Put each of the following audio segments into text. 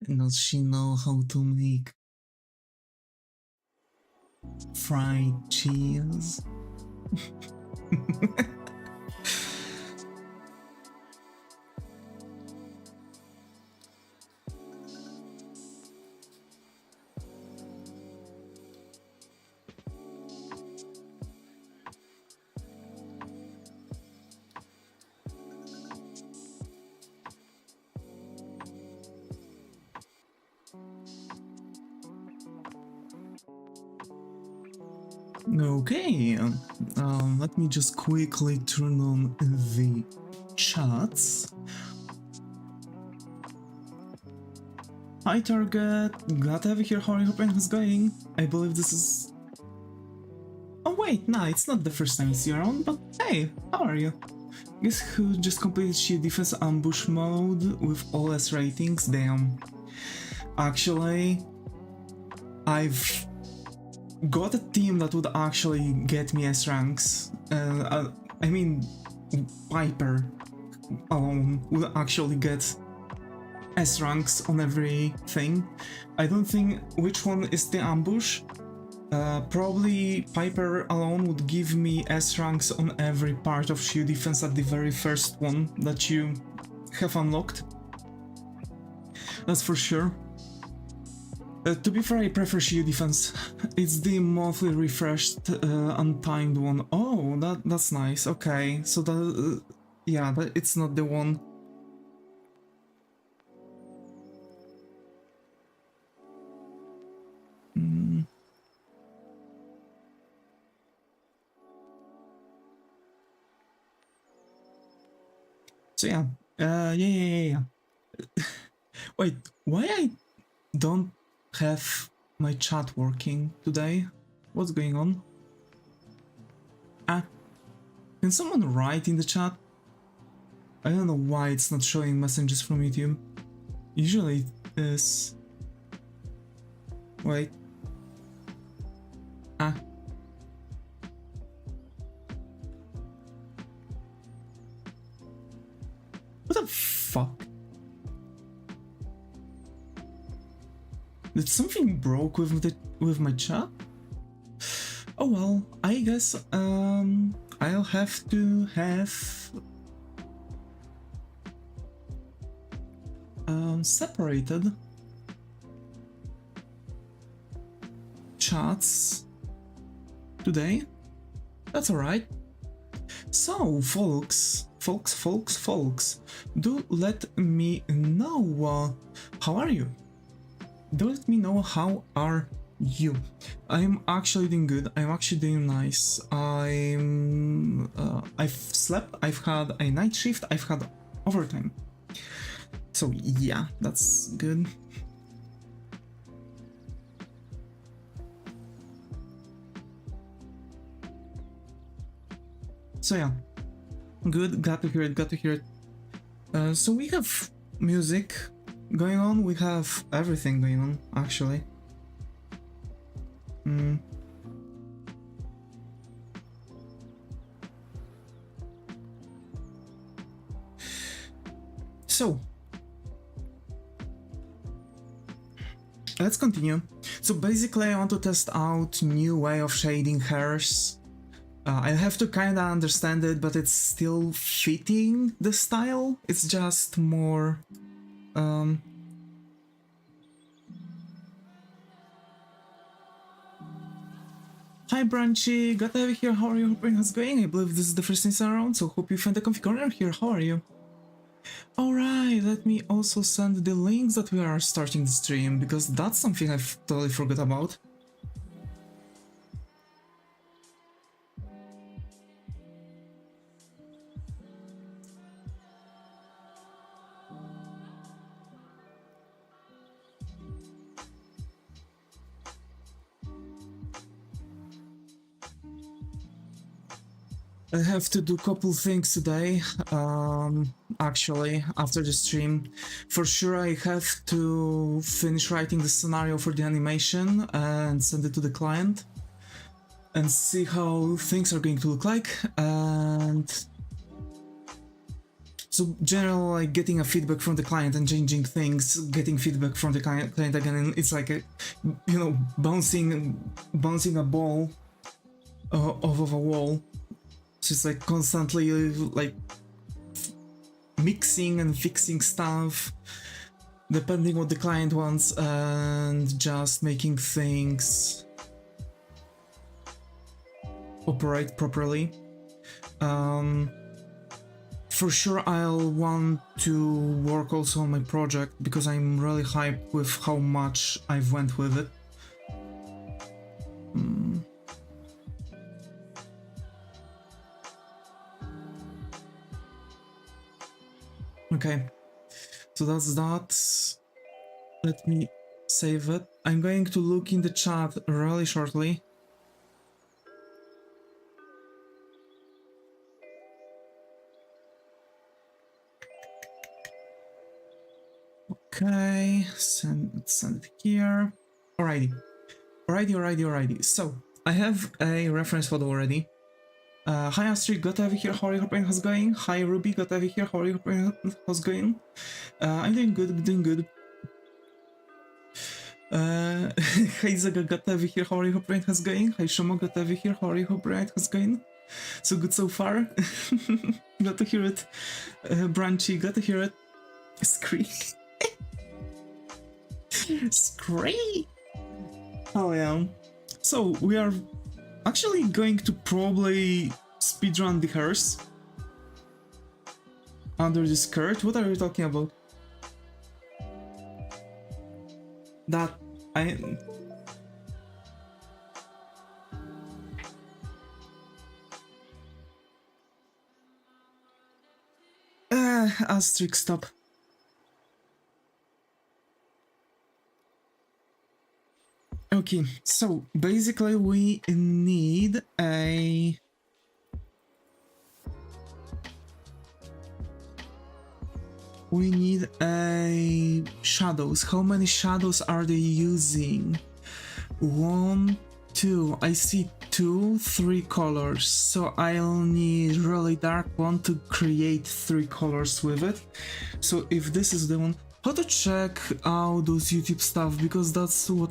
Does she know how to make fried cheese? Okay, let me just quickly turn on the chats. Hi Target, glad to have you here, how are you, hoping it's going? I believe this is... Oh wait, nah, it's not the first time I see you around, but hey, how are you? Guess who just completed Shield Defense Ambush mode with all S ratings? Damn. Actually, I've got a team that would actually get me S ranks. I mean, Piper alone would actually get S ranks on everything. I don't think which one is the ambush. Probably Piper alone would give me S ranks on every part of shield defense at the very first one that you have unlocked. That's for sure. To be fair, I prefer shield defense. It's the monthly refreshed, untimed one. Oh, that's nice. Okay, so that yeah, but it's not the one. So yeah, yeah. Wait, why I don't have my chat working today? What's going on? Can someone write in the chat? I don't know why it's not showing messages from YouTube. Usually it is. Wait. What the fuck? Did something broke with my chat? Oh well, I guess I'll have to have separated chats today. That's alright. So folks, do let me know how are you? Do let me know how are you? I'm actually doing good. I'm actually doing nice. I've slept. I've had a night shift. I've had overtime. So yeah, that's good. So yeah, good. Glad to hear it. Glad to hear it. So we have music going on. We have everything going on, actually. So let's continue. So basically I want to test out new way of shading hairs. I have to kinda understand it, but it's still fitting the style. It's just more Hi Branchy, got to have you here, how are you, hoping it's going? I believe this is the first thing around, so hope you find a comfy corner here, how are you? Alright, let me also send the links that we are starting the stream, because that's something I've totally forgot about. I have to do a couple things today, actually, after the stream. For sure I have to finish writing the scenario for the animation and send it to the client and see how things are going to look like, and So generally, like getting a feedback from the client and changing things, getting feedback from the client again, and it's like a, you know, bouncing a ball off of a wall. So it's like constantly like mixing and fixing stuff depending what the client wants, and just making things operate properly. For sure I'll want to work also on my project because I'm really hyped with how much I've went with it. Okay, so that's that. Let me save it. I'm going to look in the chat really shortly. Okay, send it here. Alrighty. So, I have a reference photo already. Hi Astrid, got Avi here, how are you, hope how's it going? Hi Ruby, got Avi here, how are you, how's it going? I'm doing good. Hi Zaga, got Avi here, how are you, hope how's it going? Hi Shomo, got Avi here, how are you, hope how's it going? So good so far. Glad to hear it. Branchy, glad to hear it. Scree. Scree! Oh yeah. So we are actually going to probably speedrun the hearse under the skirt. What are you talking about? That I... Asterisk, stop. Okay, so basically we need a... shadows. How many shadows are they using? 1, 2, I see 2, 3 colors. So I'll need really dark one to create 3 colors with it. So if this is the one, how to check out those YouTube stuff, because that's what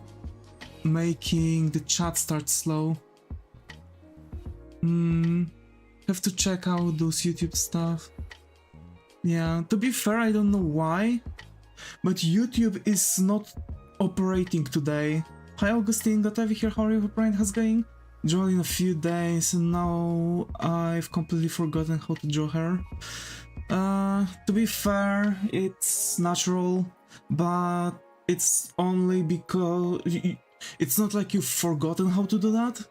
making the chat start slow. Have to check out those YouTube stuff. Yeah, to be fair, I don't know why, but YouTube is not operating today. Hi Augustine, got Avi here, how are you, how's it going? Drawn in a few days and now I've completely forgotten how to draw her. To be fair, it's natural, but it's only because it's not like you've forgotten how to do that.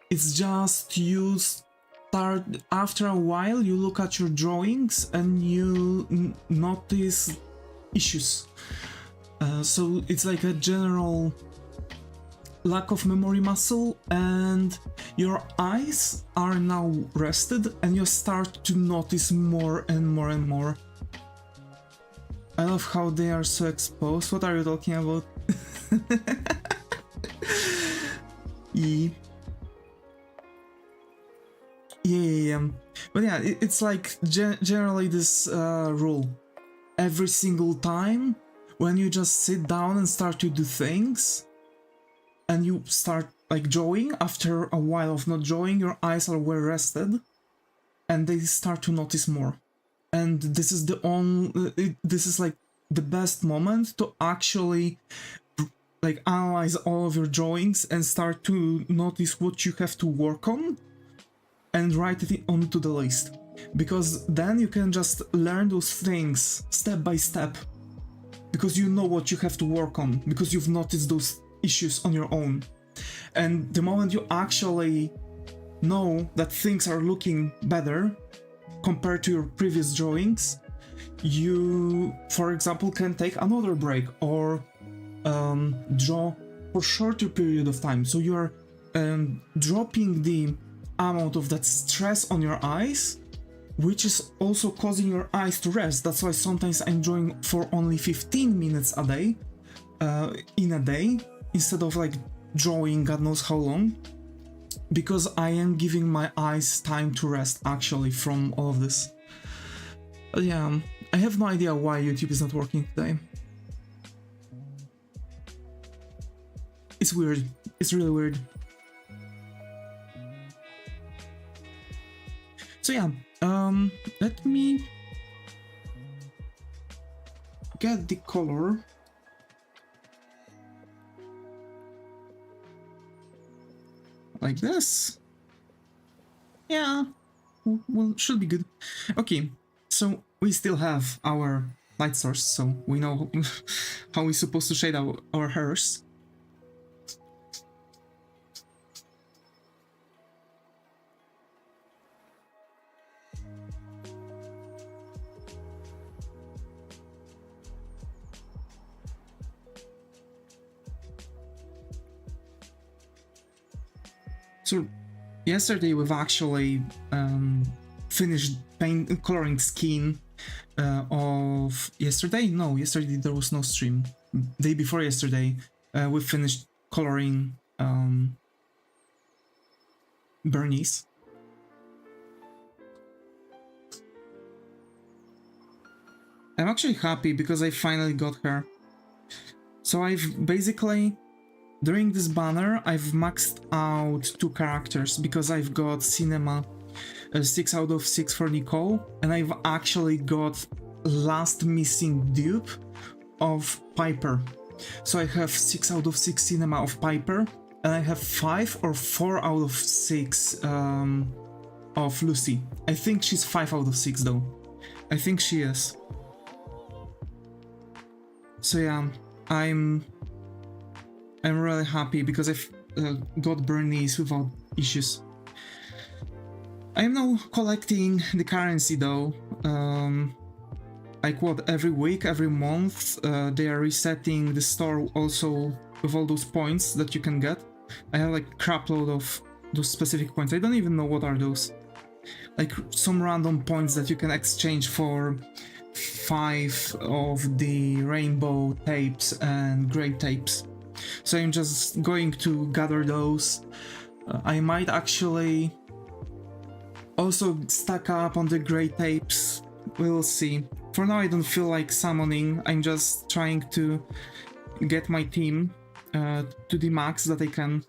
It's just you start, after a while you look at your drawings and you notice issues. So it's like a general lack of memory muscle, and your eyes are now rested and you start to notice more and more and more. I love how they are so exposed. What are you talking about? Yeah. But yeah, it's like generally this rule. Every single time when you just sit down and start to do things, and you start like drawing, after a while of not drawing, your eyes are well rested, and they start to notice more. And this is this is like the best moment to actually like analyze all of your drawings and start to notice what you have to work on and write it onto the list, because then you can just learn those things step by step, because you know what you have to work on, because you've noticed those issues on your own. And the moment you actually know that things are looking better compared to your previous drawings, you, for example, can take another break or draw for shorter period of time. So you're dropping the amount of that stress on your eyes, which is also causing your eyes to rest. That's why sometimes I'm drawing for only 15 minutes a day, in a day, instead of like drawing God knows how long, because I am giving my eyes time to rest actually from all of this. But yeah, I have no idea why YouTube is not working today. It's weird. It's really weird. So yeah, let me get the color. Like this. Yeah, well, should be good. Okay, so we still have our light source, so we know how we're supposed to shade our hairs. So yesterday we've actually finished coloring skin of yesterday. No, yesterday there was no stream. Day before yesterday, we finished coloring Burnice. I'm actually happy because I finally got her. So I've basically, during this banner, I've maxed out 2 characters because I've got Cinema 6 out of 6 for Nicole, and I've actually got last missing dupe of Piper. So I have 6 out of 6 Cinema of Piper, and I have 5 or 4 out of 6 of Lucy. I think she's 5 out of 6 though. I think she is. So yeah, I'm really happy because I've got Burnice without issues. I am now collecting the currency though. Like what, every week, every month, they are resetting the store also with all those points that you can get. I have like crap load of those specific points. I don't even know what are those. Like some random points that you can exchange for 5 of the rainbow tapes and gray tapes. So I'm just going to gather those. I might actually also stack up on the gray tapes. We'll see. For now I don't feel like summoning. I'm just trying to get my team to the max that I can.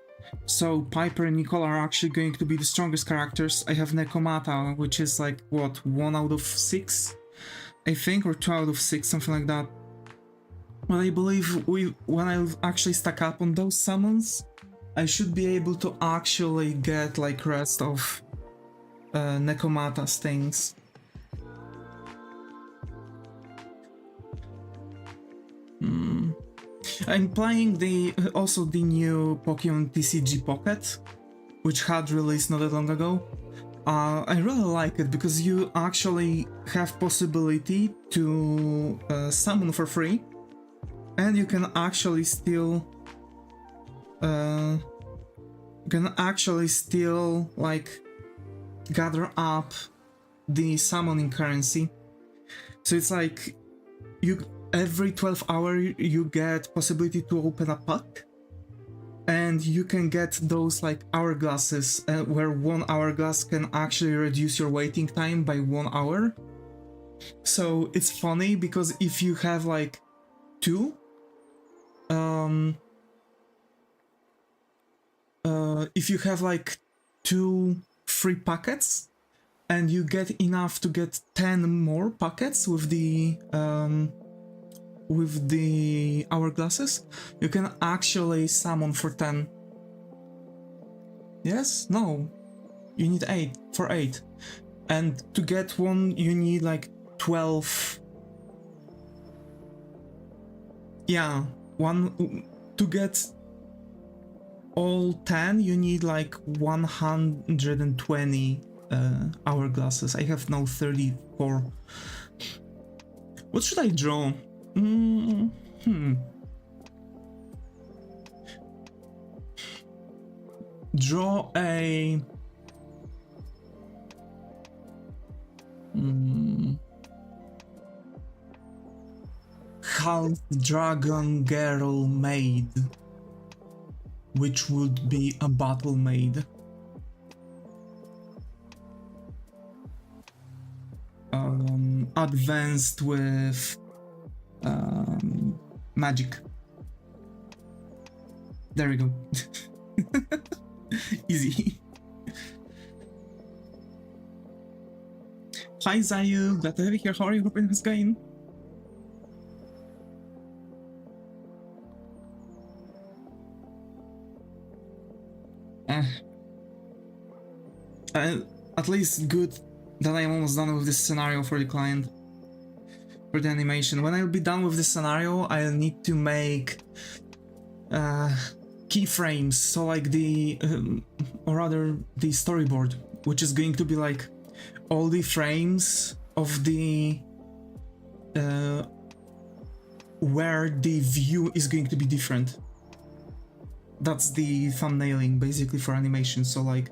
So Piper and Nicole are actually going to be the strongest characters. I have Nekomata, which is like what, 1 out of 6? I think, or 2 out of 6, something like that. But I believe when I actually stack up on those summons, I should be able to actually get like rest of Nekomata's things. I'm playing also the new Pokemon TCG Pocket, which had released not that long ago. I really like it because you actually have possibility to summon for free, and you can actually still like gather up the summoning currency. So it's like every 12 hours you get possibility to open a pack. And you can get those like hourglasses, where 1 hourglass can actually reduce your waiting time by 1 hour. So it's funny because if you have like 2, if you have like 2 free packets, and you get enough to get 10 more packets with the hourglasses, you can actually summon for 10. Yes? No. You need 8 for 8. And to get one, you need like 12. Yeah, to get all 10, you need like 120 hourglasses. I have now 34. What should I draw? Draw a half dragon girl maid, which would be a battle maid. advanced with magic. There we go. Easy. Hi Zayu, glad to have you here. How are you? Hope it's going. At least good that I'm almost done with this scenario for the client. For the animation. When I'll be done with this scenario, I'll need to make keyframes, so like the or rather the storyboard, which is going to be like all the frames of the where the view is going to be different. That's the thumbnailing basically for animation. So like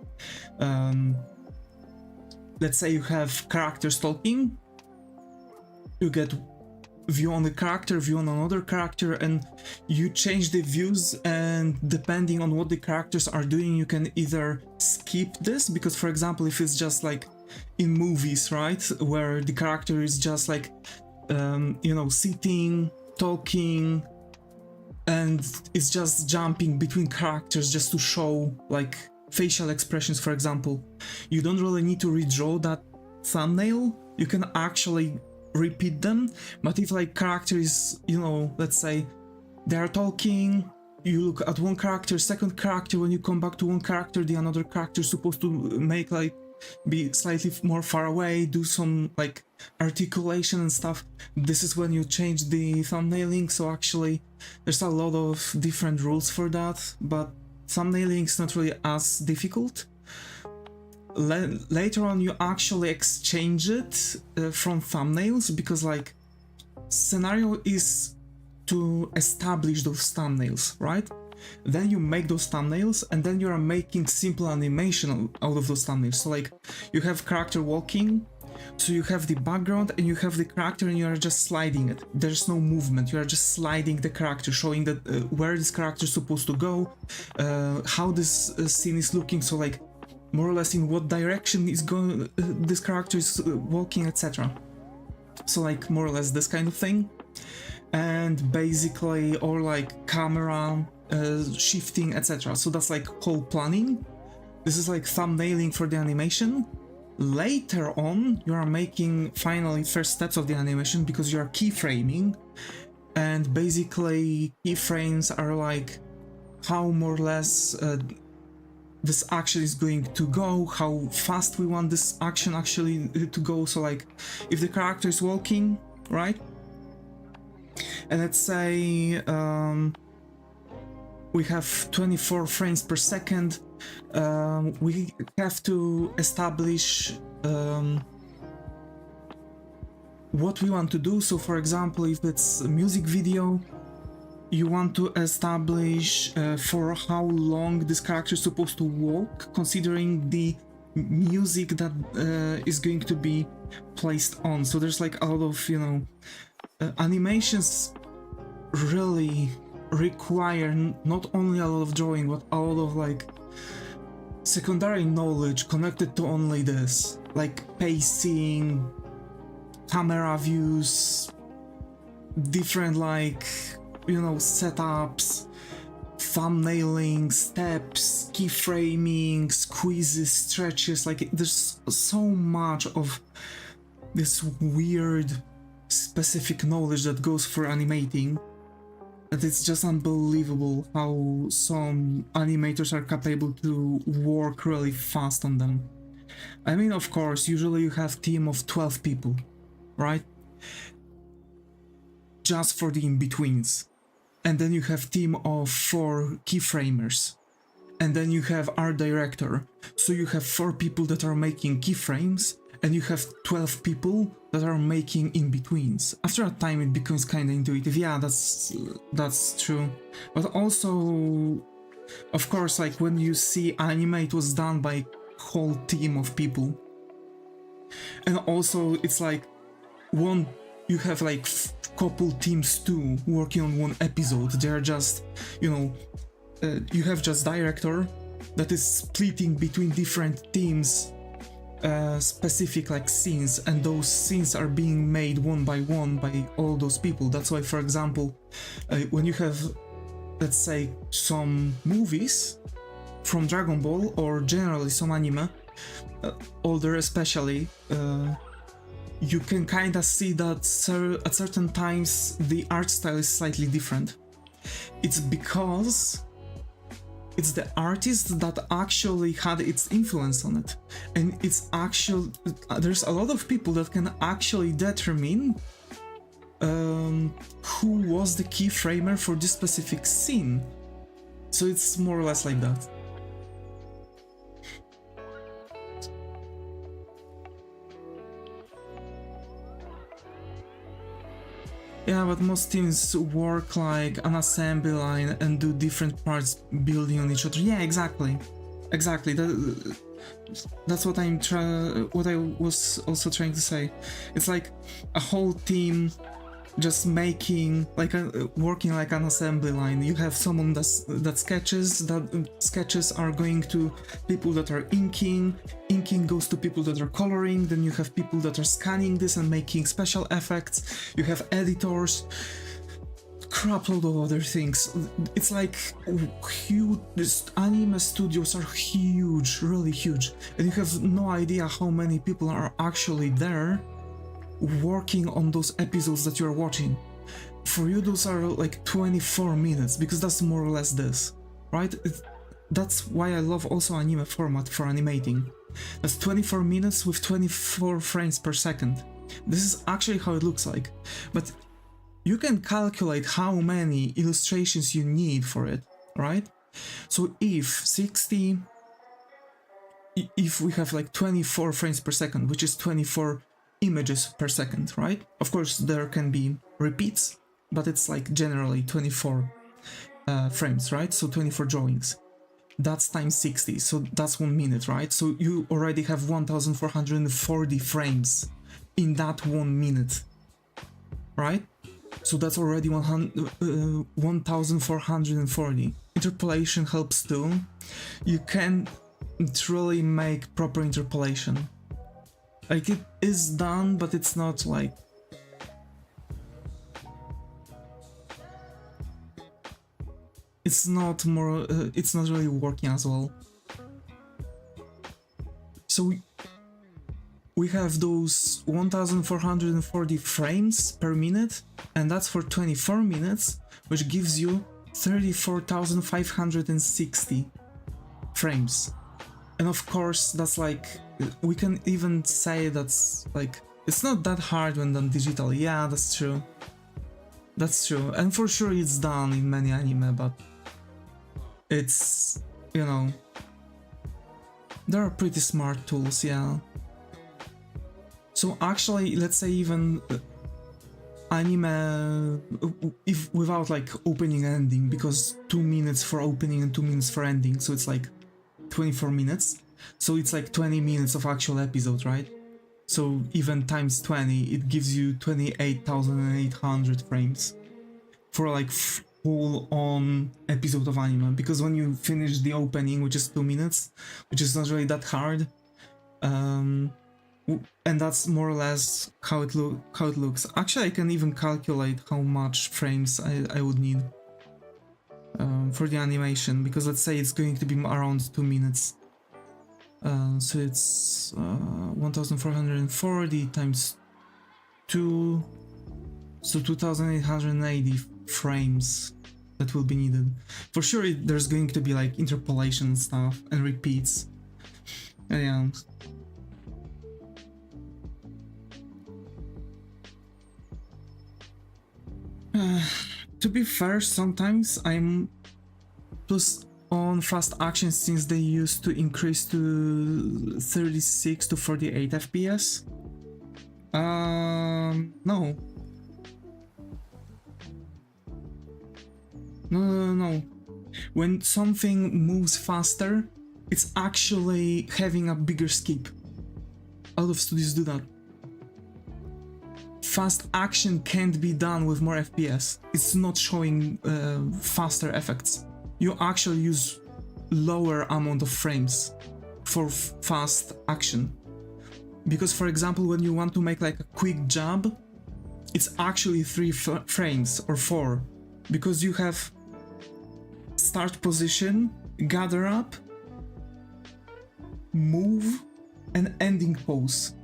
let's say you have characters talking, you get view on the character, view on another character, and you change the views, and depending on what the characters are doing, you can either skip this, because for example, if it's just like in movies, right, where the character is just like you know, sitting, talking, and it's just jumping between characters just to show like facial expressions, for example, you don't really need to redraw that thumbnail. You can actually repeat them. But if like character is, you know, let's say they are talking, you look at one character, second character, when you come back to one character, the another character is supposed to make like be slightly more far away, do some like articulation and stuff. This is when you change the thumbnailing. So actually there's a lot of different rules for that, but thumbnailing is not really as difficult. Later on you actually exchange it from thumbnails, because like scenario is to establish those thumbnails, right? Then you make those thumbnails, and then you are making simple animation out of those thumbnails. So like you have character walking, so you have the background and you have the character, and you are just sliding it. There's no movement, you are just sliding the character, showing that where this character is supposed to go, how this scene is looking, so like more or less in what direction is going this character is walking, etc. So like more or less this kind of thing. And basically, or like camera shifting, etc. So that's like whole planning. This is like thumbnailing for the animation. Later on, you are making finally first steps of the animation, because you are keyframing, and basically keyframes are like how more or less this action is going to go, how fast we want this action actually to go. So like if the character is walking, right, and let's say we have 24 frames per second, we have to establish what we want to do. So for example, if it's a music video, you want to establish for how long this character is supposed to walk, considering the music that is going to be placed on. So there's like a lot of, you know, animations really require not only a lot of drawing, but a lot of like secondary knowledge connected to only this, like pacing, camera views, different like, you know, setups, thumbnailing, steps, keyframing, squeezes, stretches. Like there's so much of this weird specific knowledge that goes for animating, that it's just unbelievable how some animators are capable to work really fast on them. I mean, of course, usually you have a team of 12 people, right? Just for the in-betweens. And then you have team of 4 keyframers. And then you have art director. So you have 4 people that are making keyframes, and you have 12 people that are making in-betweens. After a time it becomes kind of intuitive. Yeah, that's true. But also, of course, like when you see anime, it was done by a whole team of people. And also it's like you have like couple teams too working on one episode. They're just, you know, you have just director that is splitting between different teams specific like scenes, and those scenes are being made one by all those people. That's why, for example, when you have, let's say, some movies from Dragon Ball, or generally some anime, older especially, you can kind of see that at certain times the art style is slightly different. It's because it's the artist that actually had its influence on it, and it's actual. There's a lot of people that can actually determine who was the key framer for this specific scene. So it's more or less like that. Yeah, but most teams work like an assembly line and do different parts building on each other. Yeah, exactly. Exactly. That's what what I was also trying to say. It's like a whole team just making like working like an assembly line. You have someone that sketches are going to people that are inking goes to people that are coloring, then you have people that are scanning this and making special effects, you have editors, crapload of other things. It's like huge. These anime studios are huge, really huge, and you have no idea how many people are actually there working on those episodes that you're watching. For you, those are like 24 minutes, because that's more or less this, right? That's why I love also anime format for animating. That's 24 minutes with 24 frames per second. This is actually how it looks like, but you can calculate how many illustrations you need for it, right? So if we have like 24 frames per second, which is 24 images per second, right? Of course there can be repeats, but it's like generally 24 frames, right? So 24 drawings, that's times 60, so that's 1 minute, right? So you already have 1440 frames in that 1 minute, right? So that's already 1440. Interpolation helps too. You can truly make proper interpolation. Like, it is done, but it's not like... It's not really working as well. So we have those 1440 frames per minute, and that's for 24 minutes, which gives you 34,560 frames. And of course, that's like, we can even say that's like, it's not that hard when done digitally. Yeah, that's true. That's true. And for sure it's done in many anime, but it's, you know, there are pretty smart tools, yeah. So actually, let's say even anime, if without like opening and ending, because 2 minutes for opening and 2 minutes for ending, so it's like 24 minutes. So it's like 20 minutes of actual episode, right? So even times 20, it gives you 28,800 frames for like full on episode of anime. Because when you finish the opening, which is 2 minutes, which is not really that hard, and that's more or less how it looks. Actually, I can even calculate how much frames I would need for the animation, because let's say it's going to be around 2 minutes. So it's 1440 times 2, so 2880 frames that will be needed. For sure there's going to be like interpolation and stuff and repeats. Yeah. To be fair, sometimes I'm plus on fast action, since they used to increase to 36 to 48 FPS. No. No. When something moves faster, it's actually having a bigger skip. A lot of studios do that. Fast action can't be done with more FPS. It's not showing faster effects. You actually use lower amount of frames for fast action. Because for example, when you want to make like a quick jab, it's actually 3 frames or 4, because you have start position, gather up, move, and ending pose,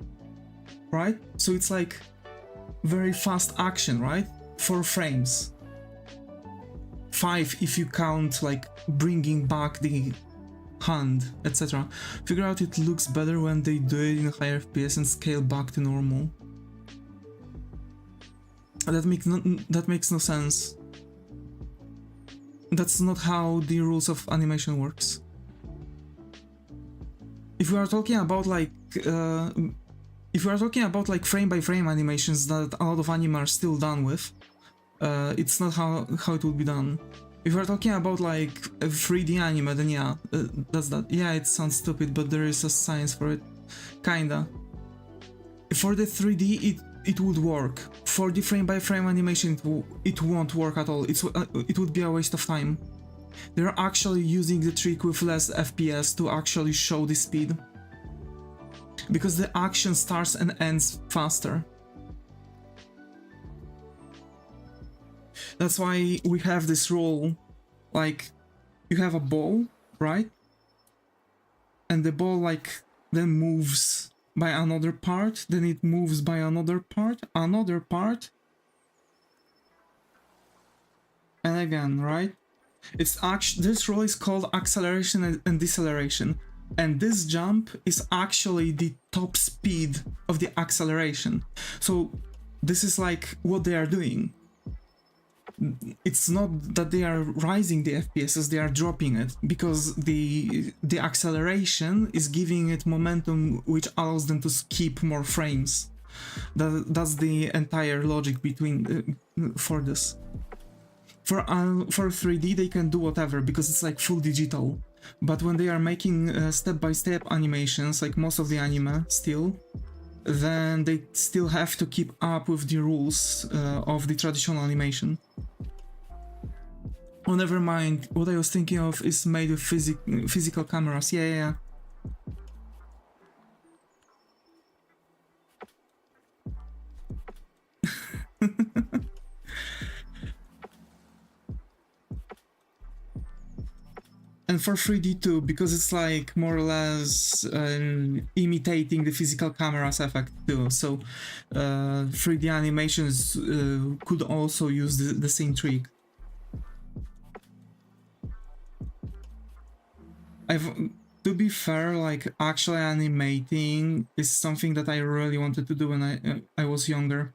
right? So it's like very fast action, right? 4 frames. 5 if you count like bringing back the hand, etc. Figure out it looks better when they do it in higher FPS and scale back to normal. That makes no sense. That's not how the rules of animation works. If we are talking about like frame by frame animations that a lot of anime are still done with, it's not how it would be done. If we're talking about like a 3D anime, then yeah, that's that. Yeah, it sounds stupid, but there is a science for it, kinda. For the 3D, it would work. For the frame by frame animation, it won't work at all. It would be a waste of time. They're actually using the trick with less FPS to actually show the speed, because the action starts and ends faster. That's why we have this rule, like, you have a ball, right? And the ball like then moves by another part, then it moves by another part, and again, right? It's actually, this rule is called acceleration and deceleration, and this jump is actually the top speed of the acceleration. So this is like what they are doing. It's not that they are rising the FPSs, they are dropping it, because the acceleration is giving it momentum, which allows them to skip more frames. That's the entire logic between for this. For 3D they can do whatever, because it's like full digital, but when they are making step-by-step animations, like most of the anime still, then they still have to keep up with the rules of the traditional animation. Oh, never mind, what I was thinking of is made with physical cameras. Yeah. And for 3D too, because it's like more or less imitating the physical cameras effect too. So 3D animations could also use the same trick. To be fair, like actually animating is something that I really wanted to do when I was younger.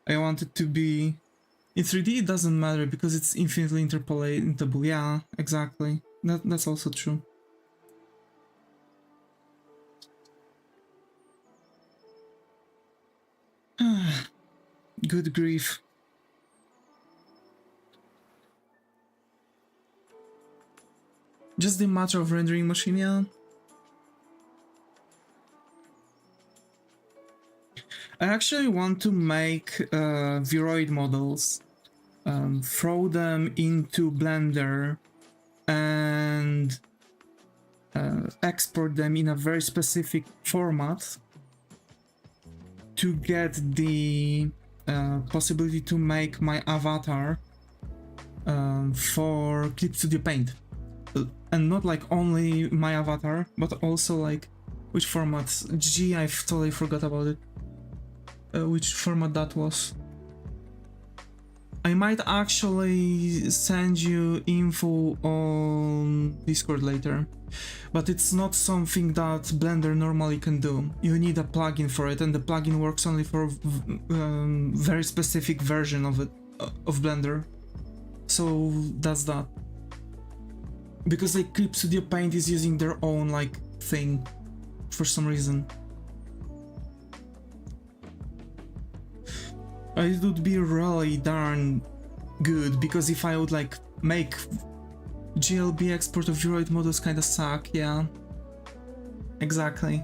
I wanted to be... In 3D it doesn't matter because it's infinitely interpolatable. Yeah, exactly. That's also true. Good grief. Just the matter of rendering machine, yeah. I actually want to make Viroid models, throw them into Blender and export them in a very specific format to get the possibility to make my avatar for Clip Studio Paint. And not like only my avatar, but also like which format? Gee, I've totally forgot about it. Which format that was. I might actually send you info on Discord later, but it's not something that Blender normally can do. You need a plugin for it, and the plugin works only for very specific version of it, of Blender. So that's that. Because like Clip Studio Paint is using their own like thing for some reason. It would be really darn good, because if I would like make GLB export of Viroid models kinda suck, yeah. Exactly.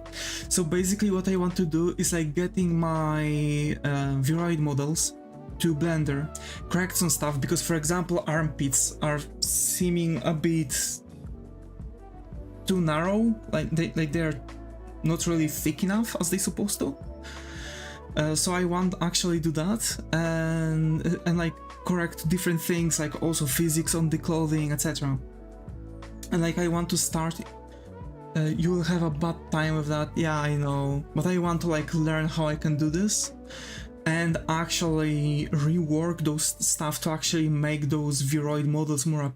So basically what I want to do is like getting my Viroid models to Blender, correct some stuff, because for example armpits are seeming a bit too narrow, like they're not really thick enough as they supposed to. So I want to actually do that and like correct different things, like also physics on the clothing, etc. And like I want to start. You will have a bad time with that, yeah, I know, but I want to like learn how I can do this and actually rework those stuff to actually make those Viroid models more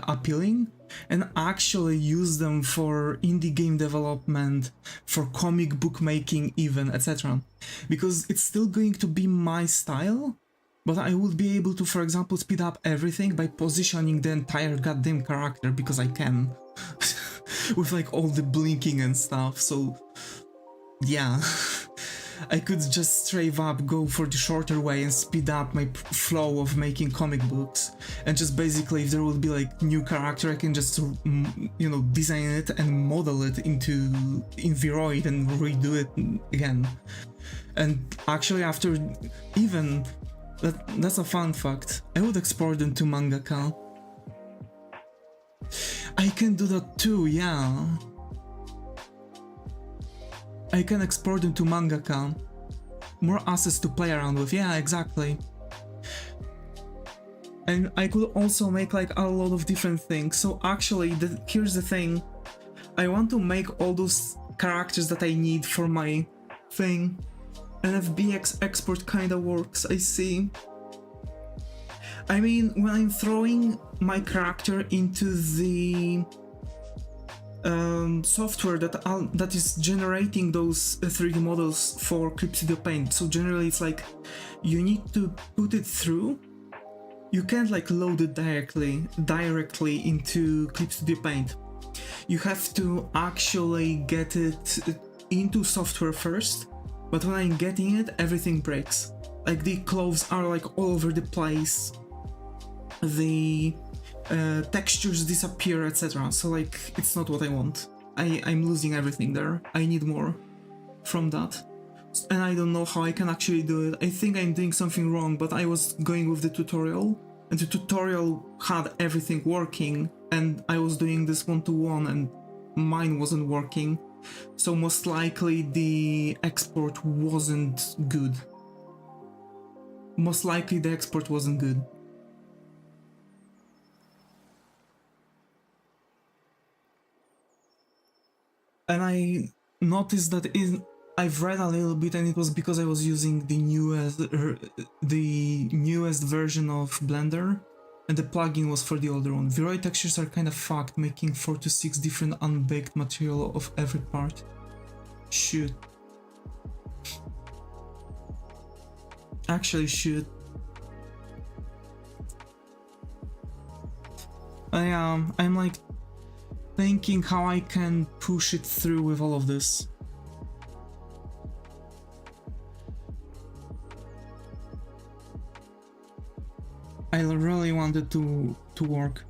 appealing and actually use them for indie game development, for comic book making even, etc. Because it's still going to be my style, but I would be able to, for example, speed up everything by positioning the entire goddamn character, because I can. With like all the blinking and stuff, so yeah. I could just straight up go for the shorter way and speed up my flow of making comic books, and just basically if there would be like new character, I can just, you know, design it and model it in Viroid and redo it again. And actually after, even, that's a fun fact, I would export them to mangaka. I can do that too, yeah. I can export them to mangaka. More assets to play around with, yeah, exactly. And I could also make like a lot of different things. So actually, here's the thing. I want to make all those characters that I need for my thing. NFBX export kinda works, I see. I mean, when I'm throwing my character into the software that is generating those 3D models for Clip Studio Paint, so generally it's like you need to put it through. You can't like load it directly into Clip Studio Paint. You have to actually get it into software first, but when I'm getting it, everything breaks. Like the clothes are like all over the place. The textures disappear, etc. So like it's not what I want. I'm losing everything there. I need more from that, and I don't know how I can actually do it. I think I'm doing something wrong, but I was going with the tutorial, and the tutorial had everything working, and I was doing this one-to-one and mine wasn't working, so most likely the export wasn't good. Most likely the export wasn't good. And I noticed that I've read a little bit, and it was because I was using the newest version of Blender, and the plugin was for the older one. Viroid textures are kind of fucked, making 4 to 6 different unbaked material of every part. Shoot. Actually, shoot. I'm like thinking how I can push it through with all of this. I really wanted to work.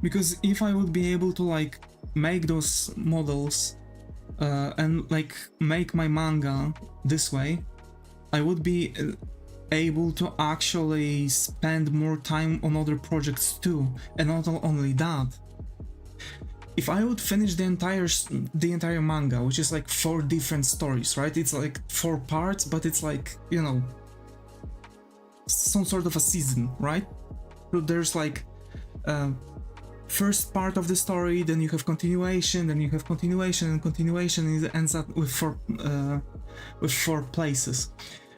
Because if I would be able to like make those models and like make my manga this way, I would be able to actually spend more time on other projects too. And not only that, if I would finish the entire manga, which is like 4 different stories, right? It's like 4 parts, but it's like, you know, some sort of a season, right? So there's like first part of the story, then you have continuation, then you have continuation and continuation, and it ends up with 4 places.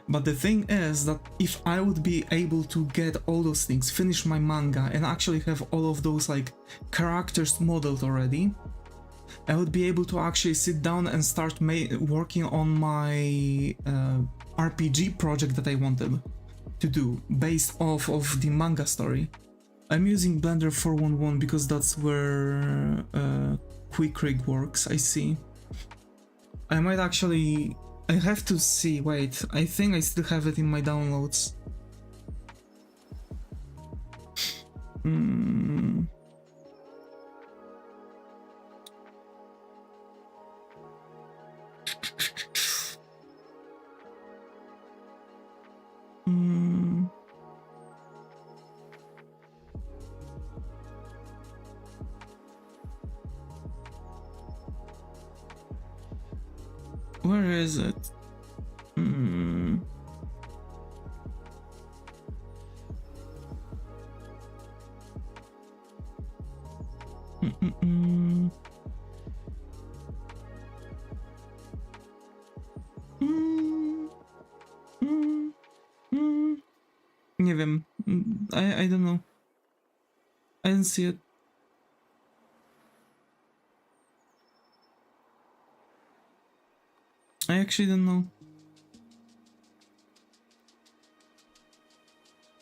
But the thing is that if I would be able to get all those things, finish my manga, and actually have all of those like characters modeled already, I would be able to actually sit down and start working on my RPG project that I wanted to do based off of the manga story. I'm using Blender 4.1.1 because that's where Quick Rig works, I see. I might actually... I have to see, wait, I think I still have it in my downloads. Where is it? Hmm. Mm-mm-mm. Mm, mm, mm. Nie wiem. I don't know. I didn't see it. I actually don't know.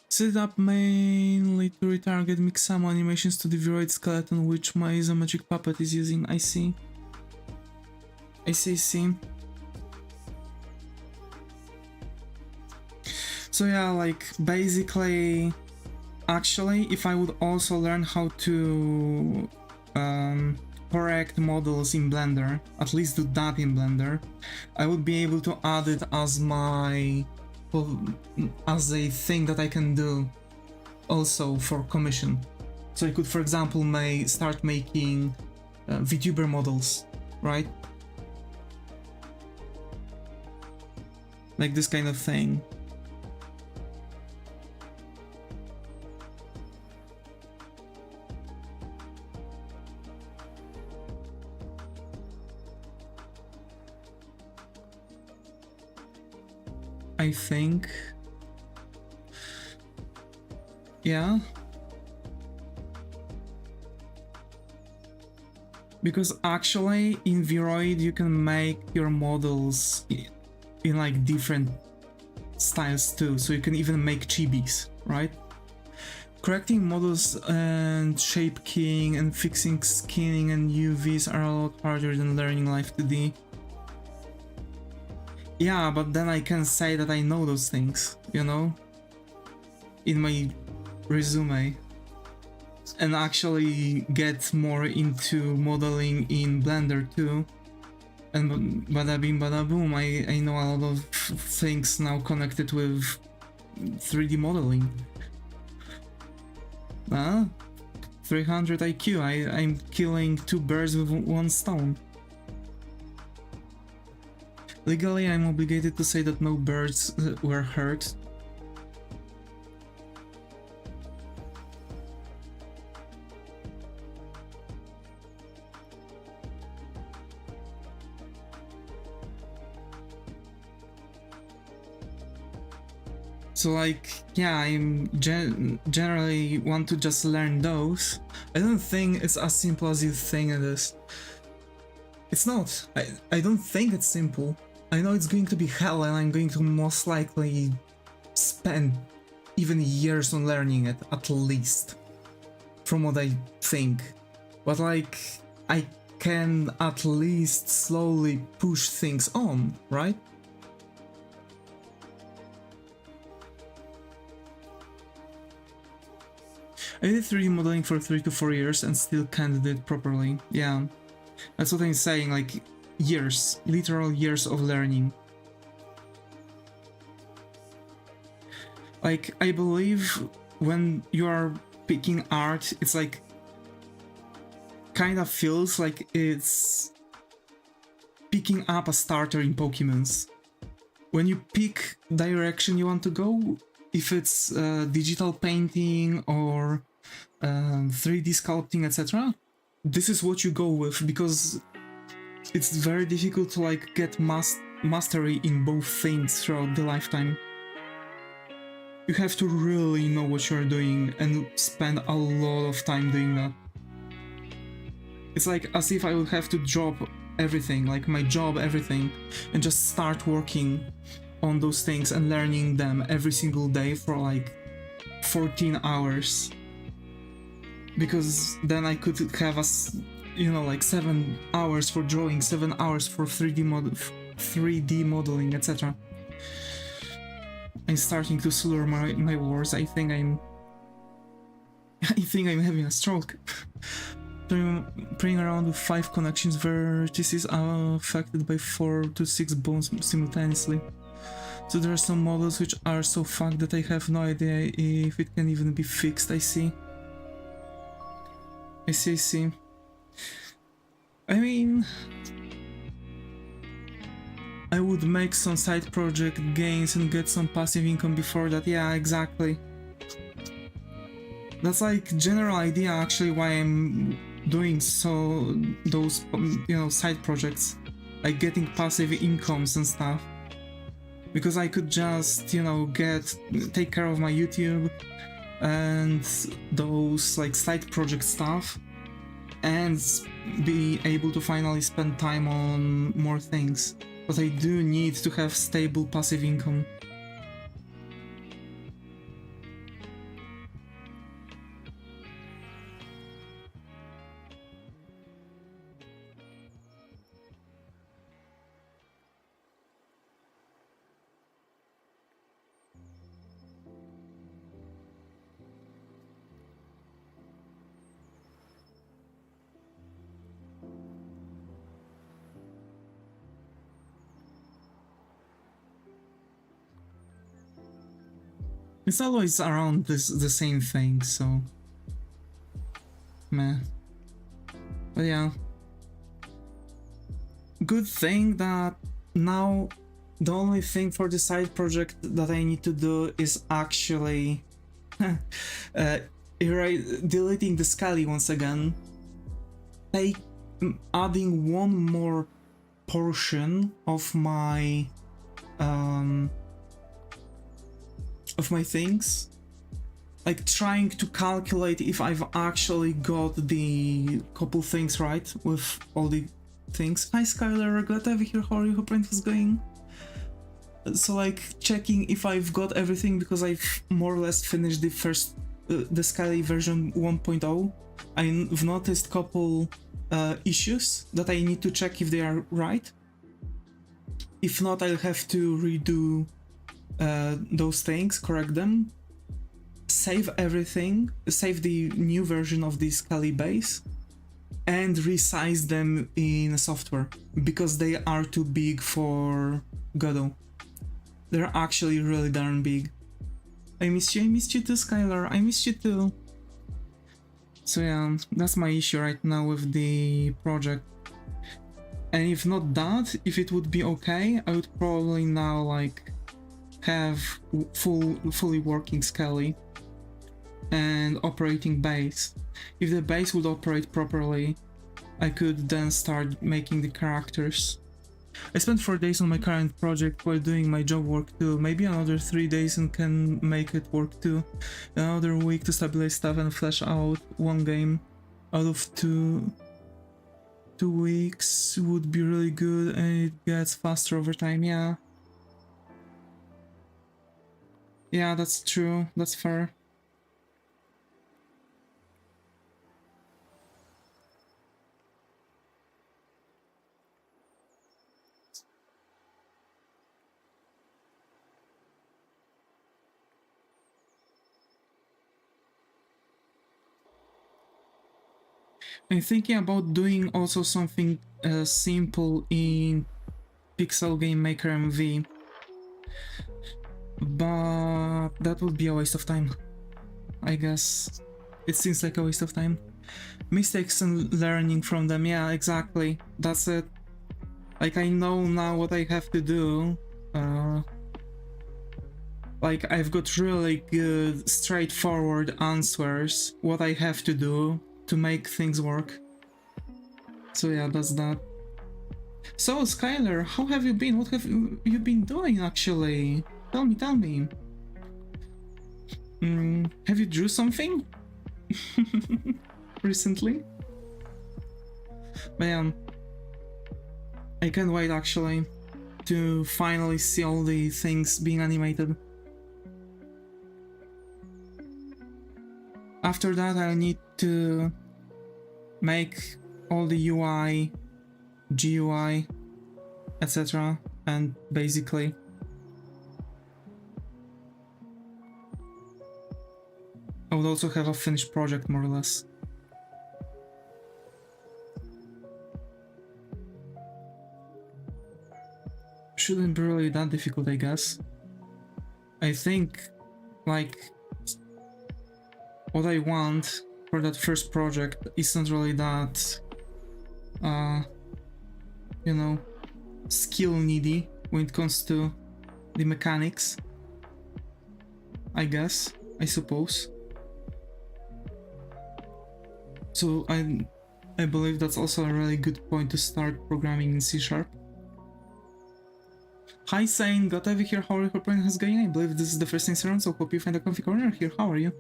Set it up mainly to retarget Mixamo animations to the Viroid skeleton, which my isometric puppet is using. I see. I see. So yeah, like basically, actually, if I would also learn how to correct models in Blender, at least do that in Blender, I would be able to add it as my as a thing that I can do also for commission. So I could, for example, start making Vtuber models, right? Like this kind of thing. I think. Yeah. Because actually in Viroid you can make your models in like different styles too, so you can even make chibis, right? Correcting models and shape keying and fixing skinning and UVs are a lot harder than learning Live 2D. Yeah, but then I can say that I know those things, you know? In my resume. And actually get more into modeling in Blender too. And bada bing bada boom, I know a lot of things now connected with 3D modeling. 300 IQ, I'm killing 2 birds with 1 stone. Legally, I'm obligated to say that no birds were hurt. So like, yeah, I'm generally want to just learn those. I don't think it's as simple as you think it is. It's not. I don't think it's simple. I know it's going to be hell and I'm going to most likely spend even years on learning it, at least. From what I think. But like, I can at least slowly push things on, right? I did 3D modeling for 3 to 4 years and still can't do it properly. Yeah, that's what I'm saying, like years, literal years of learning. Like, I believe when you are picking art, it's like kind of feels like it's picking up a starter in Pokemons. When you pick direction you want to go, if it's digital painting or 3D sculpting, etc., this is what you go with, because it's very difficult to like get mastery in both things throughout the lifetime. You have to really know what you're doing and spend a lot of time doing that. It's like as if I would have to drop everything, like my job, everything, and just start working on those things and learning them every single day for like 14 hours. Because then I could have like 7 hours for drawing, 7 hours for 3D modeling, etc. I'm starting to slur my words. I think I'm having a stroke. Playing around with 5 connections, vertices are affected by 4 to 6 bones simultaneously. So there are some models which are so fucked that I have no idea if it can even be fixed. I see. I mean, I would make some side project gains and get some passive income before that. Yeah, exactly. That's like general idea actually why I'm doing those you know, side projects, like getting passive incomes and stuff, because I could just, you know, take care of my YouTube and those like side project stuff and be able to finally spend time on more things. But I do need to have stable passive income. It's always around the same thing, so meh. But yeah, good thing that now the only thing for the side project that I need to do is actually deleting the Scully once again, adding one more portion of my things, like trying to calculate if I've actually got the couple things right with all the things. Hi Skylar, glad to have you here. How are you? Hope is going. So like checking if I've got everything, because I've more or less finished the first the Scully version 1.0. I've noticed couple issues that I need to check if they are right. If not, I'll have to redo those things, correct them, save everything, save the new version of the Scully base, and resize them in software, because they are too big for Godot. They're actually really darn big. I missed you too, Skylar, I missed you too. So yeah, that's my issue right now with the project. And if not that, if it would be okay, I would probably now like have fully working Scully and operating base. If the base would operate properly, I could then start making the characters. I spent 4 days on my current project while doing my job work too. Maybe another 3 days and can make it work too. Another week to stabilize stuff and flesh out one game out of two weeks would be really good, and it gets faster over time. Yeah, that's true, that's fair. I'm thinking about doing also something simple in Pixel Game Maker MV, but that would be a waste of time, I guess. It seems like a waste of time. Mistakes and learning from them, yeah, exactly, that's it. Like, I know now what I have to do. Like, I've got really good, straightforward answers, what I have to do to make things work. So yeah, that's that. So Skylar, how have you been? What have you been doing actually? Tell me. Have you drew something recently? But yeah, I can't wait actually to finally see all the things being animated. After that, I need to make all the UI, GUI, etc. And basically I would also have a finished project, more or less. Shouldn't be really that difficult, I guess. I think, like, what I want for that first project isn't really that, you know, skill needy. when it comes to the mechanics, I guess, I suppose. So I believe that's also a really good point to start programming in C#. Hi Sane, got over here, how are your plan is going? I believe this is the first thing around, so hope you find a comfy corner here. How are you?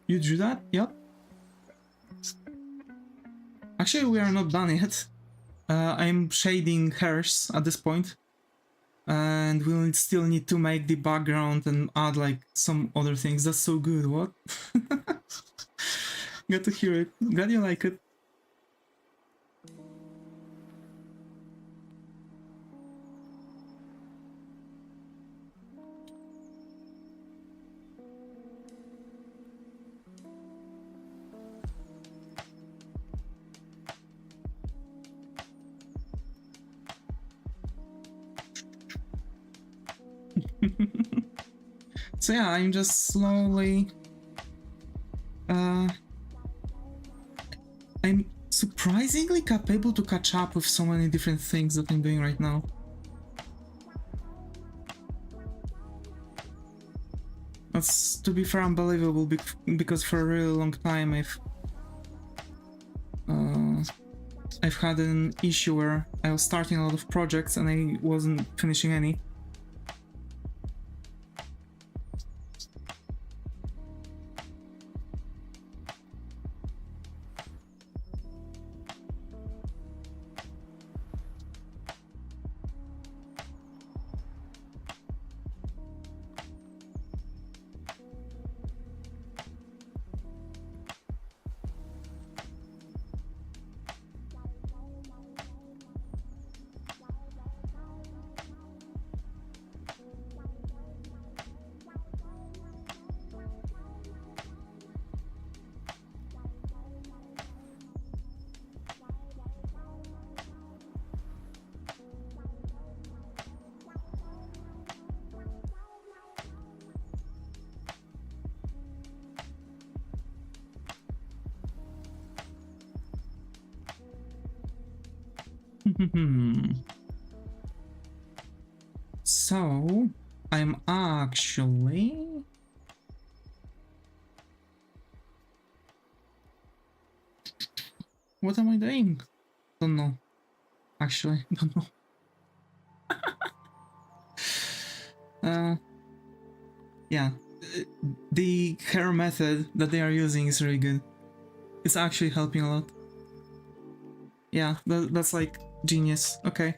You drew that? Yep. Actually, we are not done yet. I'm shading hers at this point. And we'll still need to make the background and add like some other things. That's so good, what? Glad to hear it. Glad you like it. So yeah, I'm just slowly... I'm surprisingly capable to catch up with so many different things that I'm doing right now. That's, to be fair, unbelievable, because for a really long time I've had an issue where I was starting a lot of projects and I wasn't finishing any. So, I'm actually... What am I doing? Don't know. Actually, don't know. Yeah. The hair method that they are using is really good. It's actually helping a lot. Yeah, that's like genius. Okay.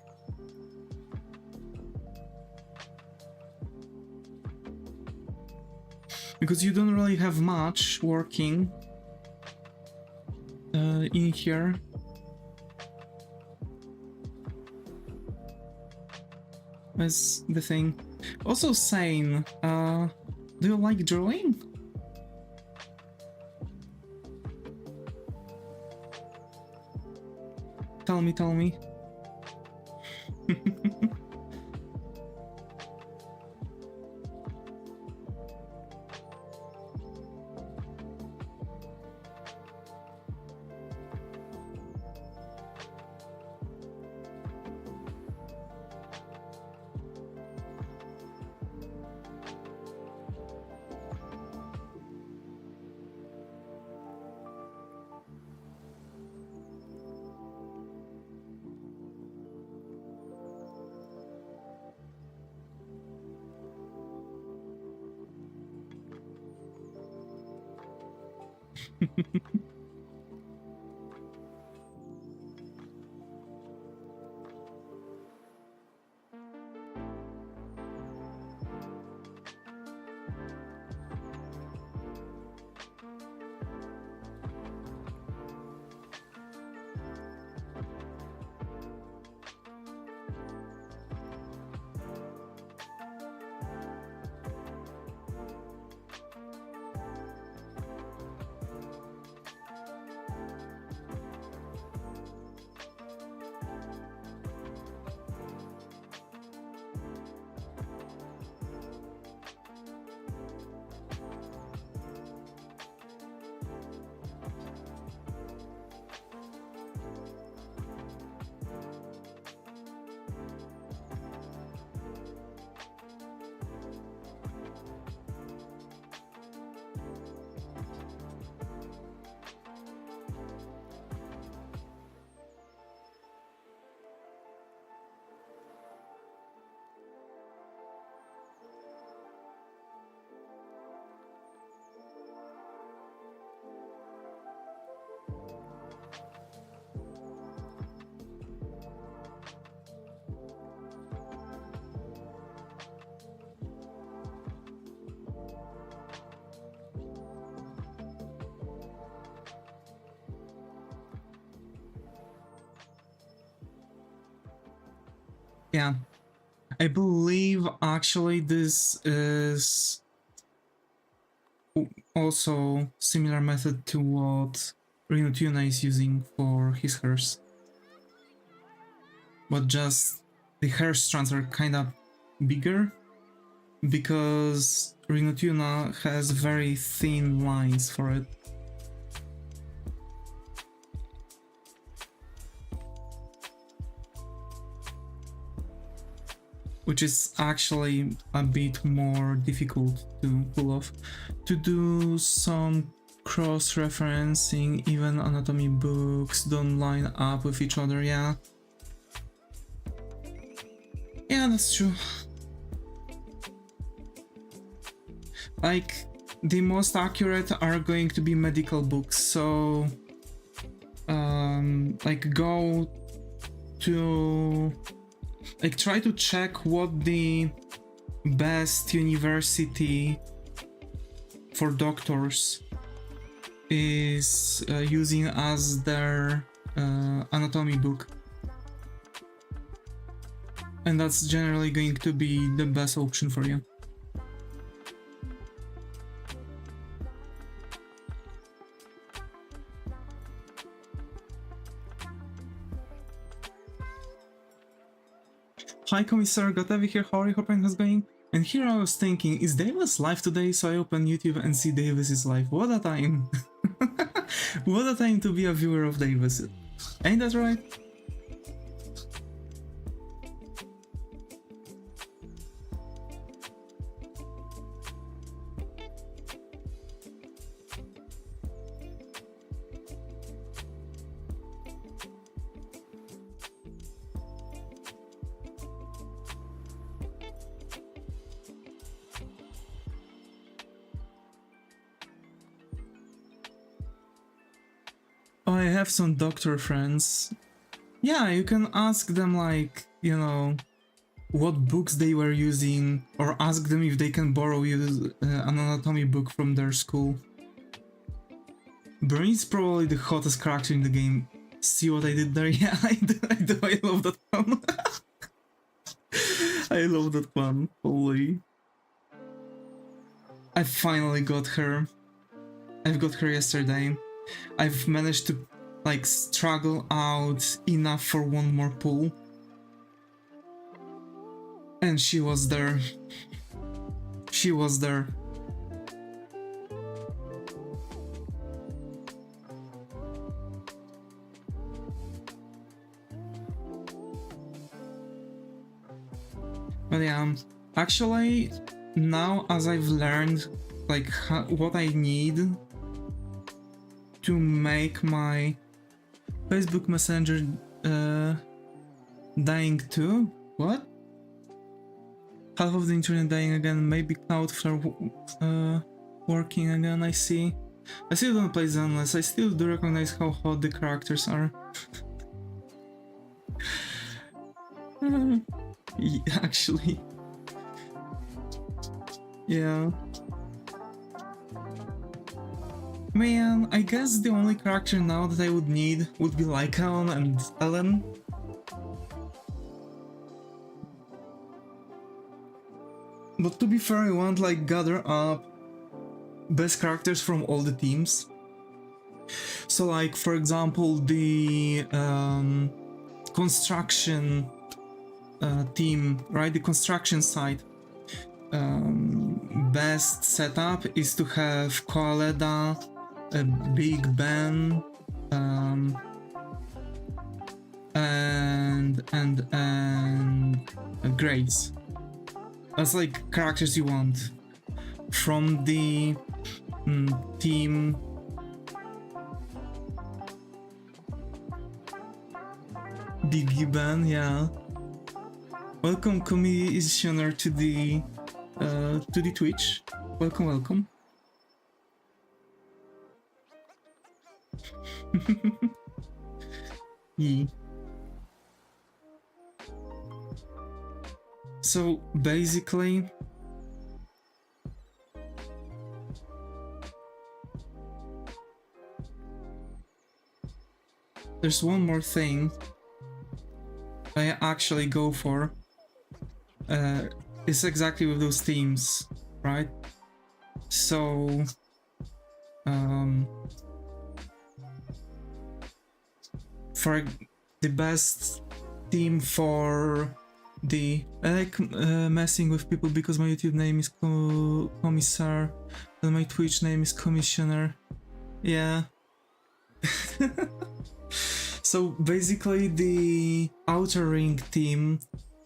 Because you don't really have much working in here. That's the thing. Also saying, do you like drawing? Tell me. Yeah. I believe actually this is also similar method to what Rinotuna is using for his hairs. But just the hair strands are kind of bigger because Rinotuna has very thin lines for it. Which is actually a bit more difficult to pull off. To do some cross-referencing, even anatomy books don't line up with each other, yeah. Yeah, that's true. Like, the most accurate are going to be medical books, so... like, go to... like, try to check what the best university for doctors is using as their anatomy book. And that's generally going to be the best option for you. Hi Commissar Gatevi here, how are you? Hope everything is going? And here I was thinking, is Davis live today? So I open YouTube and see Davis is live. What a time! What a time to be a viewer of Davis. Ain't that right? Oh, I have some doctor friends. Yeah, you can ask them, like, you know, what books they were using, or ask them if they can borrow you an anatomy book from their school. Burnice is probably the hottest character in the game. See what I did there? Yeah, I do. I love that one. I love that one. Holy. I finally got her. I've got her yesterday. I've managed to, like, struggle out enough for one more pull. And she was there. She was there. But yeah, actually, now as I've learned, like, what I need to make my Facebook Messenger dying too? What? Half of the internet dying again, maybe Cloudflare working again, I see. I still don't play Zenless, I still do recognize how hot the characters are. Yeah, actually. Yeah. Man, I guess the only character now that I would need would be Lycaon and Ellen. But to be fair, I want, like, gather up best characters from all the teams. So, like, for example, the construction team, right? The construction side. Best setup is to have Koaleda, Big Ben, and Grace. That's, like, characters you want from the team. Big Ben, yeah. Welcome, commissioner, to the Twitch. Welcome, welcome. Yeah. So basically, there's one more thing I actually go for. is exactly with those themes, right? So for the best theme for the I like messing with people because my YouTube name is Commissar and my Twitch name is Commissioner. Yeah. So basically the Outer Ring team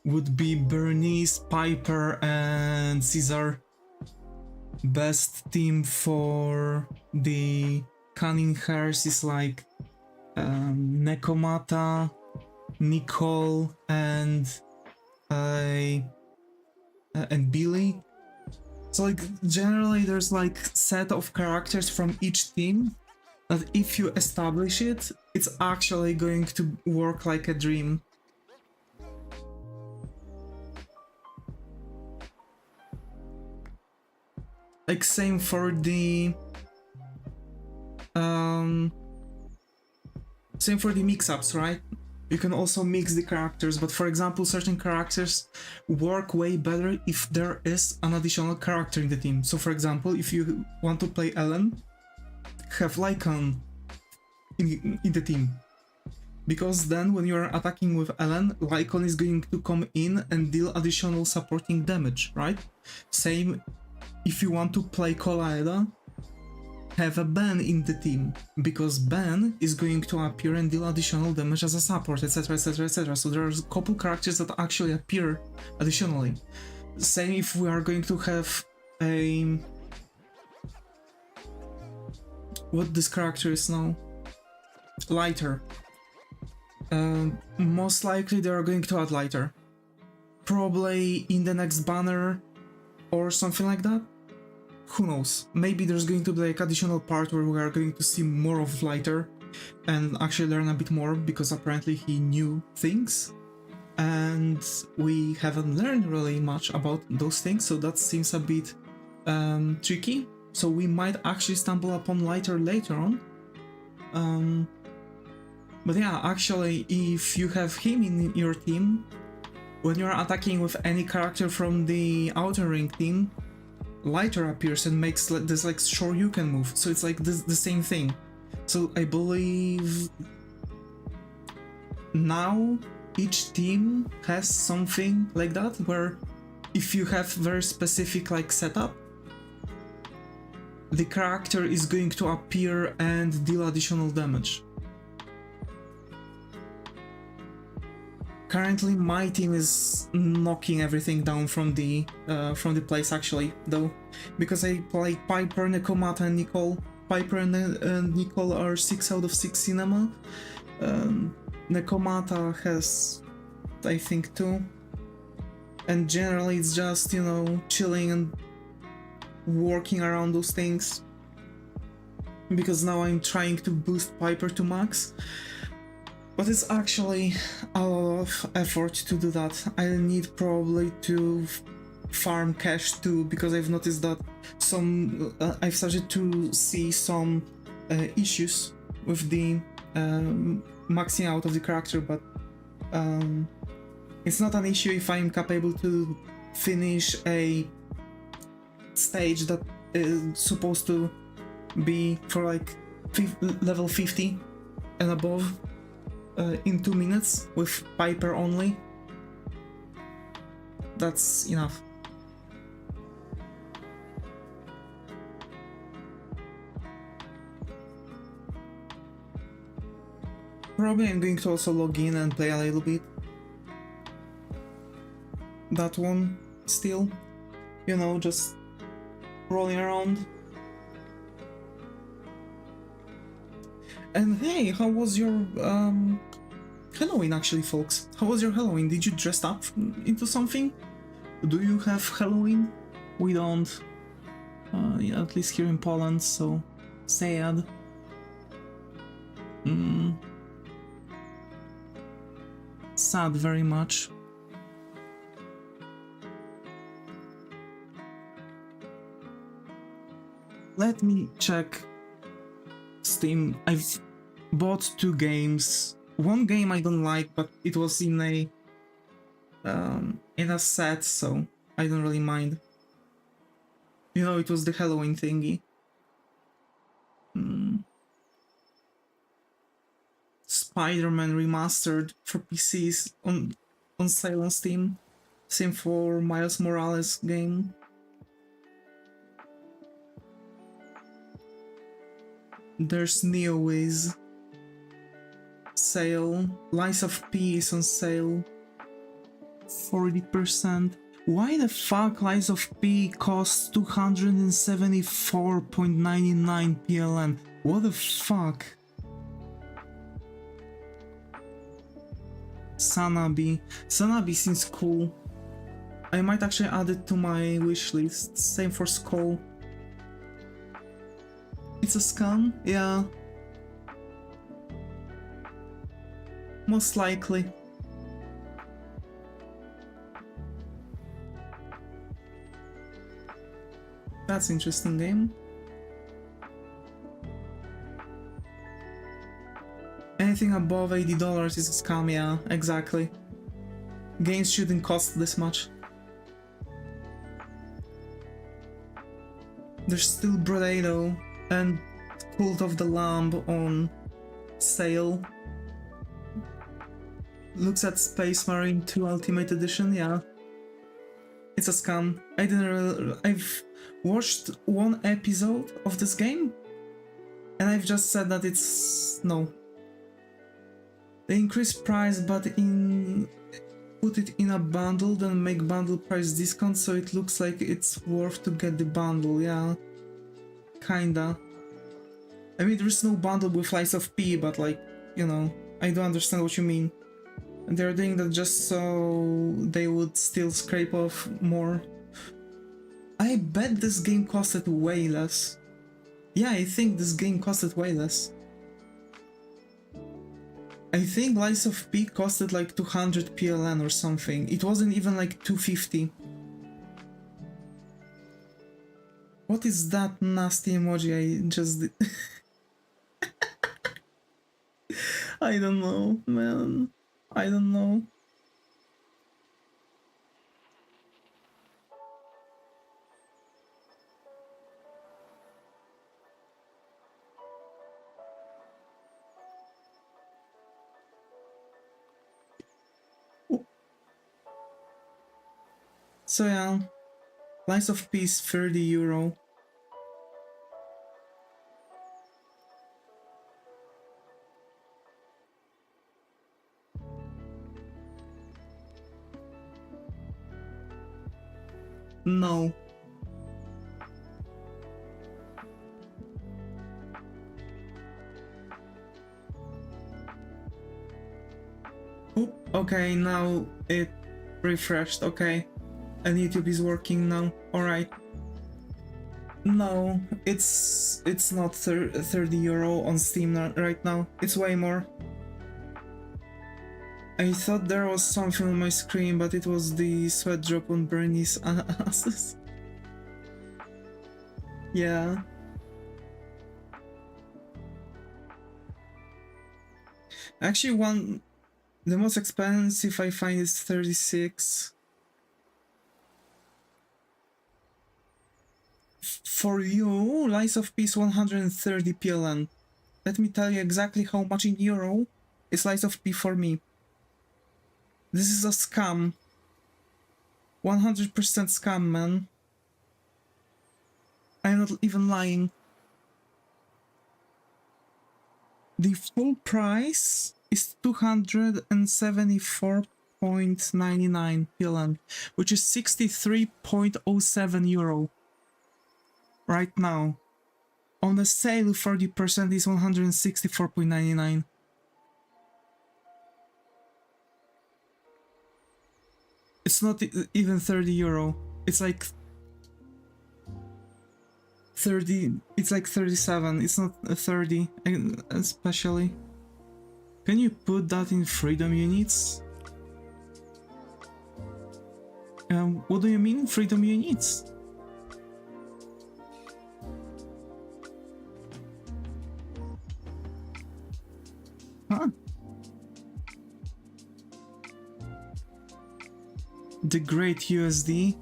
would be Burnice, Piper and Caesar. Best team for the Cunning Hairs is like Nekomata, Nicole and Billy. So like generally there's like set of characters from each team that if you establish it, it's actually going to work like a dream. Like same for the mix-ups, right? You can also mix the characters, but for example, certain characters work way better if there is an additional character in the team. So for example, if you want to play Ellen, have Lycan in the team. Because then when you're attacking with Ellen, Lycan is going to come in and deal additional supporting damage, right? Same if you want to play Kolaeda, have a Ben in the team, because Ben is going to appear and deal additional damage as a support, etc, etc, etc. So there's a couple characters that actually appear additionally. Same if we are going to have a... what this character is now? Lighter. Most likely they are going to add Lighter. Probably in the next banner or something like that. Who knows? Maybe there's going to be like additional part where we are going to see more of Lighter and actually learn a bit more, because apparently he knew things and we haven't learned really much about those things, so that seems a bit tricky. So we might actually stumble upon Lighter later on. But yeah, actually, if you have him in your team, when you're attacking with any character from the Outer Ring team, Lighter appears and makes this like Shoryuken move, so it's like the same thing. So I believe now each team has something like that, where if you have very specific like setup, the character is going to appear and deal additional damage. Currently my team is knocking everything down from the place actually, though, because I play Piper, Nekomata and Nicole. Piper and Nicole are 6 out of 6 cinema. Nekomata has, I think, 2. And generally it's just, you know, chilling and working around those things. Because now I'm trying to boost Piper to max. But it's actually a lot of effort to do that. I need probably to farm cash too, because I've noticed that I've started to see some issues with the maxing out of the character, but it's not an issue if I'm capable to finish a stage that is supposed to be for like level 50 and above. In 2 minutes with Piper only. That's enough. Probably I'm going to also log in and play a little bit. That one still, you know, just rolling around. And hey, how was your Halloween actually, folks? How was your Halloween? Did you dress up into something? Do you have Halloween? We don't. Yeah, at least here in Poland, so sad. Sad very much. Let me check Steam. I've bought 2 games. One game I don't like, but it was in a in a set, so I don't really mind. You know, it was the Halloween thingy. Spider-Man Remastered for PCs on sale on Steam. Same for Miles Morales game. There's Neowiz sale. Lies of P is on sale. 40%. Why the fuck Lies of P costs 274.99 PLN? What the fuck? Sanabi. Sanabi seems cool. I might actually add it to my wishlist. Same for Skull. It's a scam? Yeah. Most likely. That's interesting game. Anything above $80 is a scam, yeah, exactly. Games shouldn't cost this much. There's still Bradado and Cult of the Lamb on sale. Looks at Space Marine 2 Ultimate Edition, yeah. It's a scam. I've watched one episode of this game, and I've just said that it's... no. They increase price, but put it in a bundle, then make bundle price discount, so it looks like it's worth to get the bundle, yeah. Kinda. I mean, there's no bundle with Lies of P, but like, you know, I do understand what you mean. And they're doing that just so they would still scrape off more. I bet this game costed way less. Yeah, I think this game costed way less. I think Lies of P costed like 200 PLN or something. It wasn't even like 250. What is that nasty emoji I just did? I don't know, man. I don't know. So yeah, Lies of P is €30. No. Oh, okay, now it refreshed, okay. And YouTube is working now, alright. No, it's not €30 on Steam right now, it's way more. I thought there was something on my screen, but it was the sweat drop on Burnice asses. Yeah. Actually, the most expensive I find is 36. For you, Lies of Peace 130 PLN. Let me tell you exactly how much in euro is Lies of P for me. This is a scam. 100% scam, man. I'm not even lying. The full price is 274.99 PLN, which is 63.07 euro. Right now. On the sale, 40% is 164.99. It's not even €30. It's like 30. It's like 37. It's not 30, especially. Can you put that in freedom units? What do you mean freedom units? Huh? the great USD.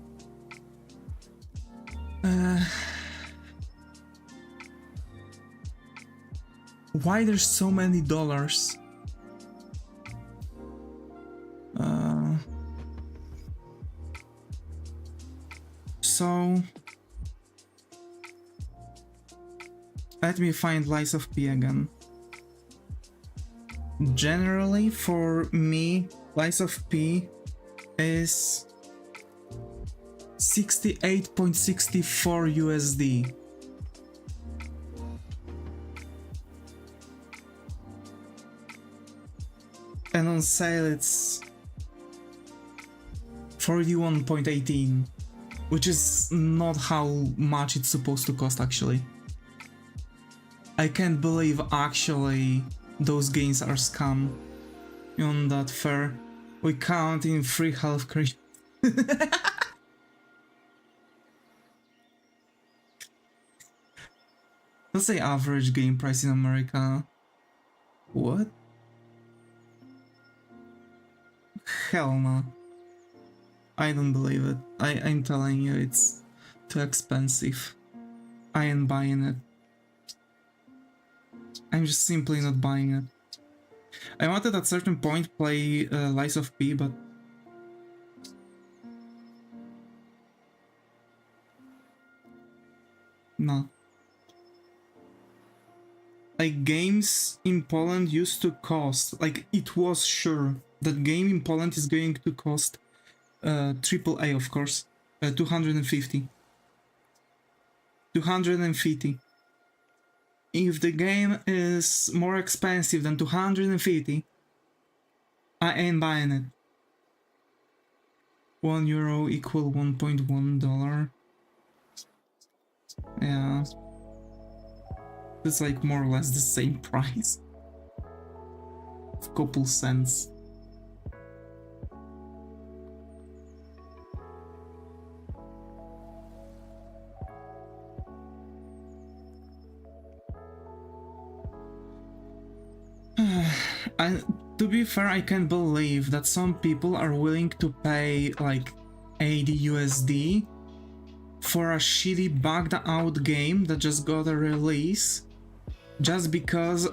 Why there's so many dollars? So let me find Lies of P again. Generally, for me, Lies of P is 68.64 USD. And on sale it's 41.18, which is not how much it's supposed to cost actually. I can't believe actually those games are scam. On that fair, we count in free healthcare. Let's say average game price in America. What? Hell no. I don't believe it. I'm telling you, it's too expensive. I ain't buying it. I'm just simply not buying it. I wanted at a certain point play Lies of P, but no. Like, games in Poland used to cost, like, it was sure that game in Poland is going to cost AAA, of course, 250. 250. If the game is more expensive than 250, I ain't buying it. €1 equal $1.1. Yeah. It's like more or less the same price. A couple cents. And to be fair, I can't believe that some people are willing to pay like 80 USD for a shitty bugged out game that just got a release just because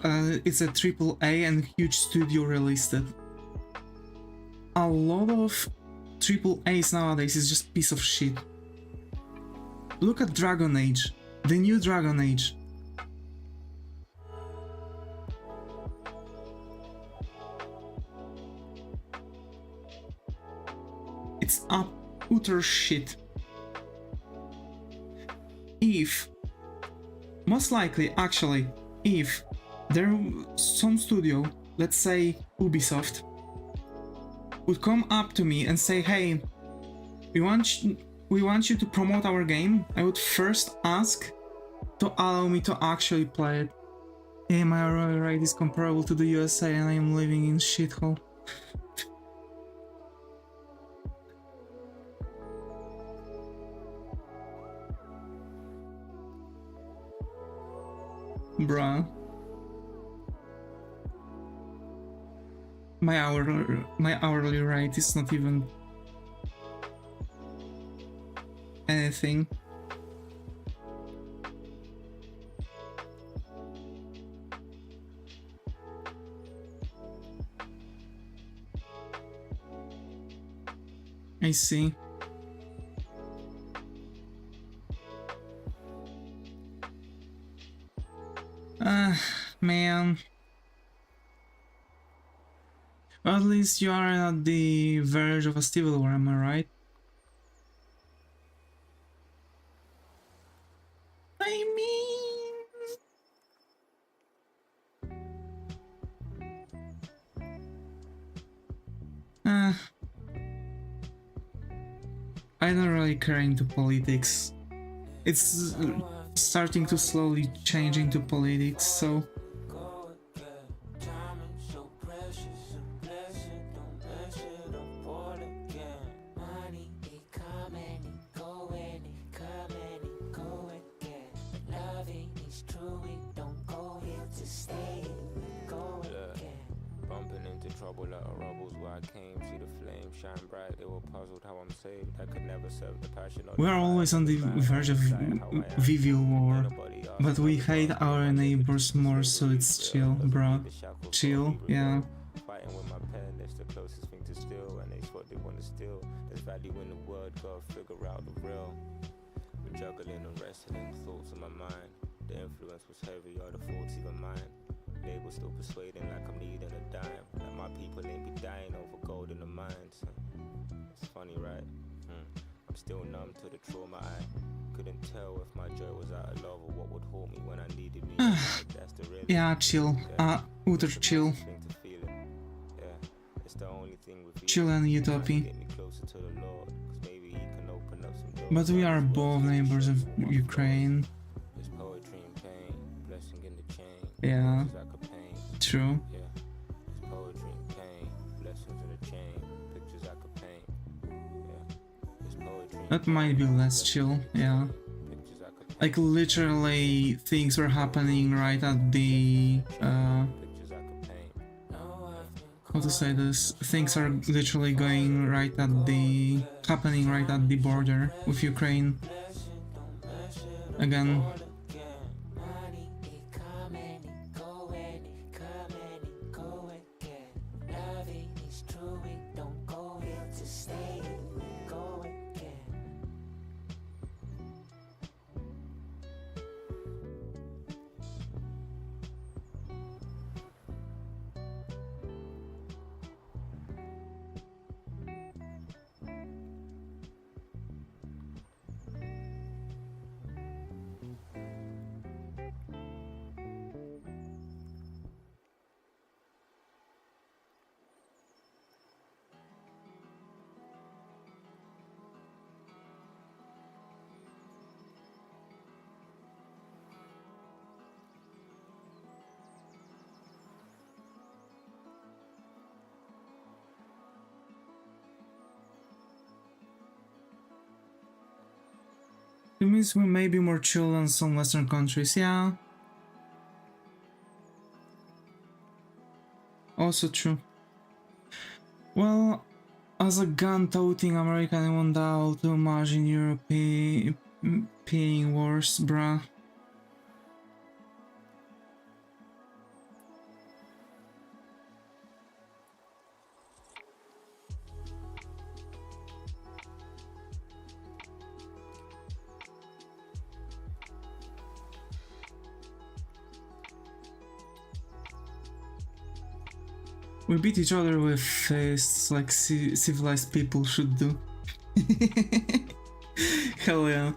it's a AAA and huge studio released it. A lot of AAAs nowadays is just piece of shit. Look at Dragon Age, the new Dragon Age. It's utter shit. If, most likely, actually, if there some studio, let's say Ubisoft, would come up to me and say, hey, we want you to promote our game, I would first ask to allow me to actually play it. Hey, my right is comparable to the USA and I am living in shithole. Bruh. My hourly rate is not even anything. I see. Man. Well, at least you are at the verge of a civil war, am I right? I mean... I don't really care into politics. It's starting to slowly change into politics, so... trouble at a rubble's where I came. See the flame shine bright. They were puzzled how I'm saved. I could never serve the passion. We are always on the verge of Vivio war, but we hate our neighbors more, so it's chill, bro. Chill, yeah. Fighting with my pen, it's the closest thing to steal, and they what they want to steal. There's value in the word, gotta figure out the real. We're juggling and wrestling thoughts in my mind. The influence was heavy, or the faults even mine. Label still persuading like I'm needing a dime. Like my people ain't be dying over gold in the mines. It's funny, right? I'm still numb to the trauma. I couldn't tell if my joy was out of love or what would haunt me when I needed me. That's the real. Yeah, chill. Ultra chill. It's the only thing with Chill and utopia. But we are both neighbors of Ukraine. Yeah, true. That might be less chill, yeah. Like literally things were happening right at the how to say this? Things are literally going right at the happening right at the border with Ukraine. Again. It means we may be more chill than some Western countries, yeah. Also true. Well, as a gun-toting American, I won't doubt too much in European wars, bruh. We beat each other with fists like civilized people should do. Hell yeah.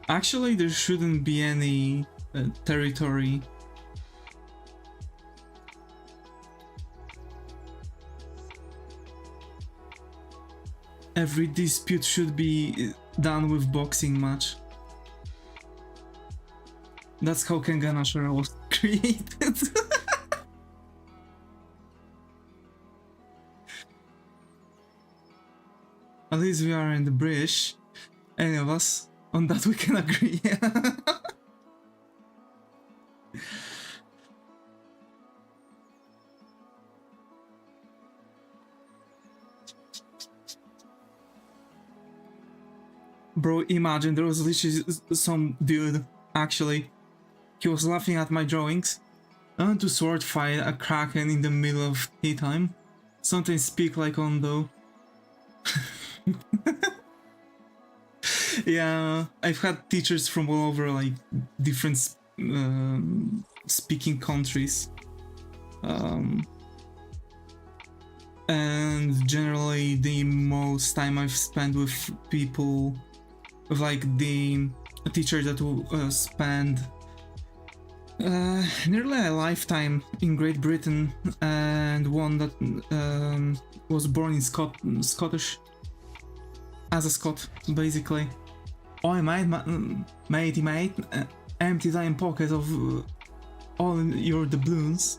Actually, there shouldn't be any territory. Every dispute should be done with boxing match. That's how Kengan Ashura was created. At least we are in the British. Any of us. On that we can agree. Bro, imagine there was literally some dude, actually. He was laughing at my drawings. I want to sword fight a kraken in the middle of tea time. Something speak like on though. Yeah, I've had teachers from all over, like different speaking countries. And generally the most time I've spent with people, with like the teacher that will spend nearly a lifetime in Great Britain, and one that was born in Scottish, as a Scot, basically. Oh, mate, empty thine pocket of all your doubloons.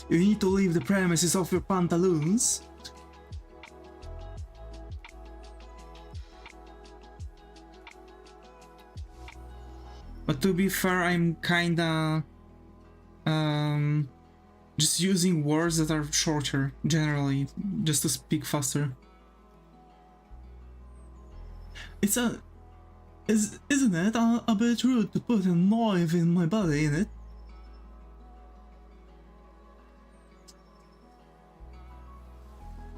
You need to leave the premises of your pantaloons. to be fair, I'm kinda just using words that are shorter generally, just to speak faster. Isn't it a bit rude to put a knife in my body, innit?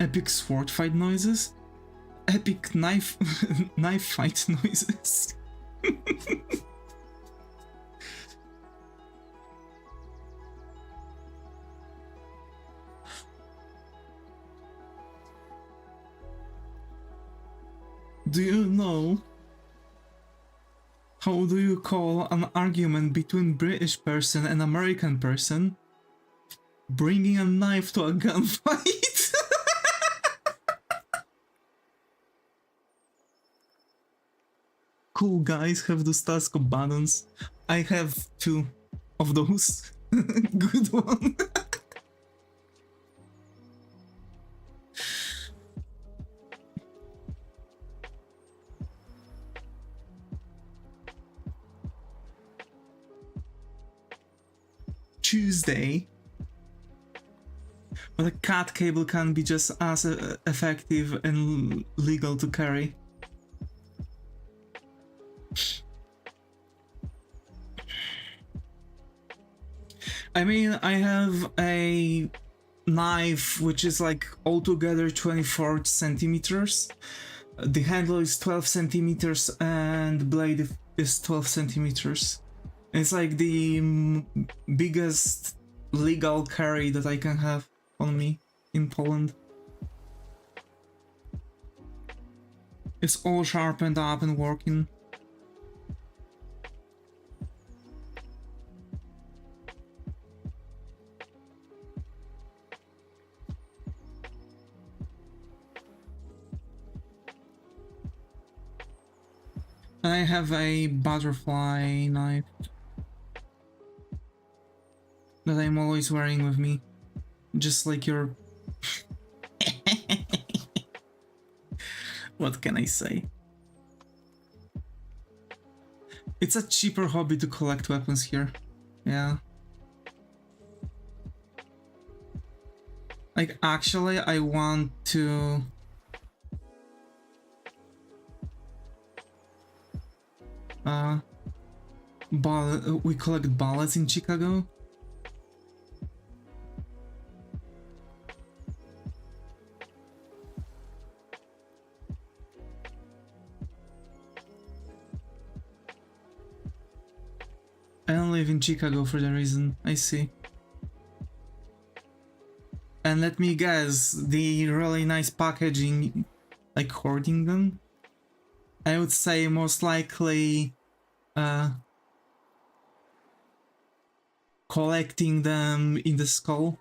Epic sword fight noises? Epic knife fight noises. Do you know how do you call an argument between British person and American person? Bringing a knife to a gunfight? Cool guys have those task buttons. I have 2 of those. Good one. Tuesday. But a cat cable can be just as effective and legal to carry. I mean, I have a knife which is like altogether 24 centimeters. The handle is 12 centimeters and the blade is 12 centimeters. It's like the biggest legal carry that I can have on me in Poland. It's all sharpened up and working. I have a butterfly knife that I'm always wearing with me, just like your... What can I say? It's a cheaper hobby to collect weapons here, yeah. Like, actually, I want to... we collect bullets in Chicago. I don't live in Chicago for the reason, I see. And let me guess, the really nice packaging, like hoarding them? I would say most likely collecting them in the skull.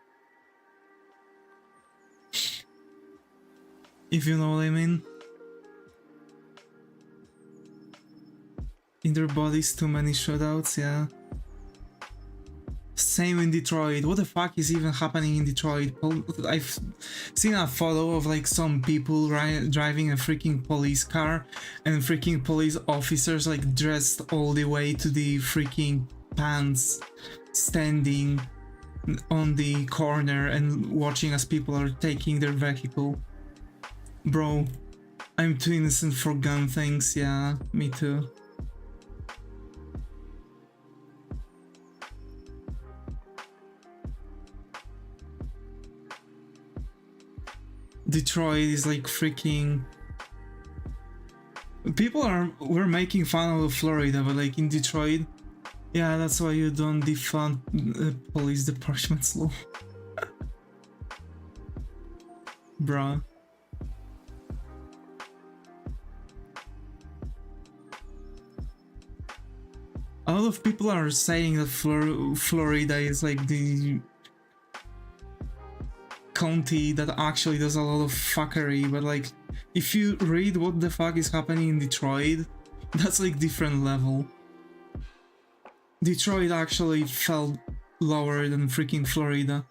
If you know what I mean. In their bodies, too many shootouts, yeah. Same in Detroit. What the fuck is even happening in Detroit? I've seen a photo of like some people driving a freaking police car and freaking police officers like dressed all the way to the freaking pants, standing on the corner and watching as people are taking their vehicle. Bro, I'm too innocent for gun things, yeah, me too. Detroit is like freaking... We're making fun of Florida, but like in Detroit, yeah, that's why you don't defund police departments law. Bruh. A lot of people are saying that Florida is like the county that actually does a lot of fuckery, but like if you read what the fuck is happening in Detroit, that's like different level. Detroit actually fell lower than freaking Florida.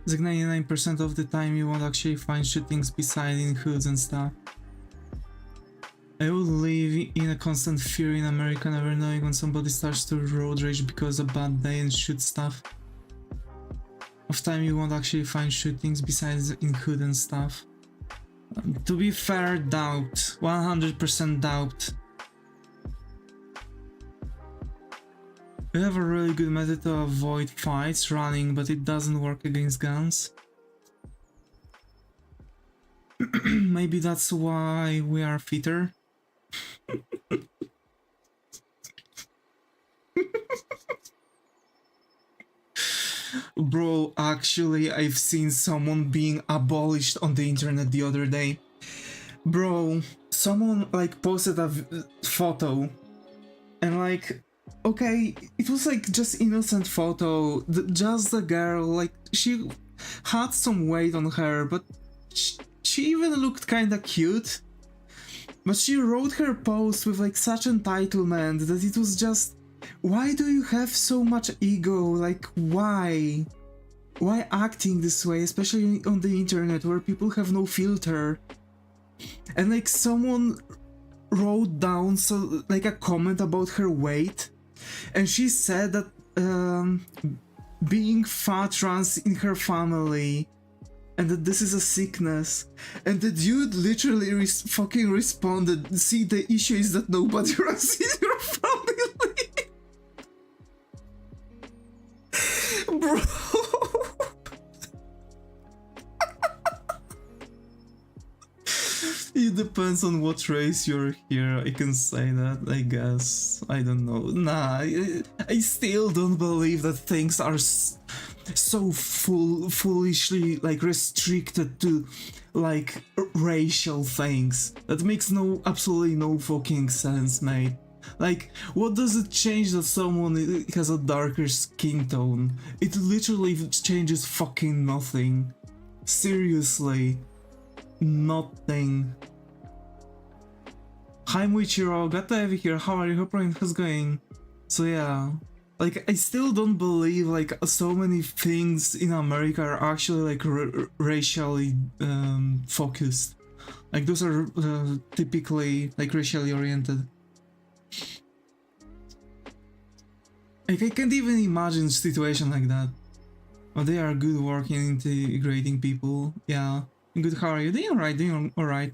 It's like 99% of the time you won't actually find shootings beside in hoods and stuff. I would live in a constant fear in America, never knowing when somebody starts to road rage because of a bad day and shoot stuff. Of time you won't actually find shootings besides in hood and stuff. To be fair, doubt. 100% doubt. We have a really good method to avoid fights, running, but it doesn't work against guns. Maybe that's why we are fitter. Bro, actually, I've seen someone being abolished on the internet the other day. Bro, someone like posted a photo and like, okay, it was like just innocent photo, just the girl, like she had some weight on her, but she even looked kinda cute. But she wrote her post with like such entitlement that it was just, why do you have so much ego? Like, why? Why acting this way, especially on the internet where people have no filter? And like someone wrote down like a comment about her weight, and she said that being fat runs in her family and that this is a sickness, and the dude literally fucking responded, see, the issue is that nobody runs in your family. Bro. It depends on what race you're here, I can say that, I guess. I don't know. Nah, I still don't believe that things are so foolishly like restricted to like racial things. That makes absolutely no fucking sense, mate. Like, what does it change that someone has a darker skin tone? It literally changes fucking nothing. Seriously. Nothing. Hi Muichiro, glad to have you here. How are you? Hope everything's going. So yeah, like I still don't believe like so many things in America are actually like racially focused. Like those are typically like racially oriented. Like I can't even imagine a situation like that. But they are good work in integrating people. Yeah. Good, how are you? Doing alright, doing alright.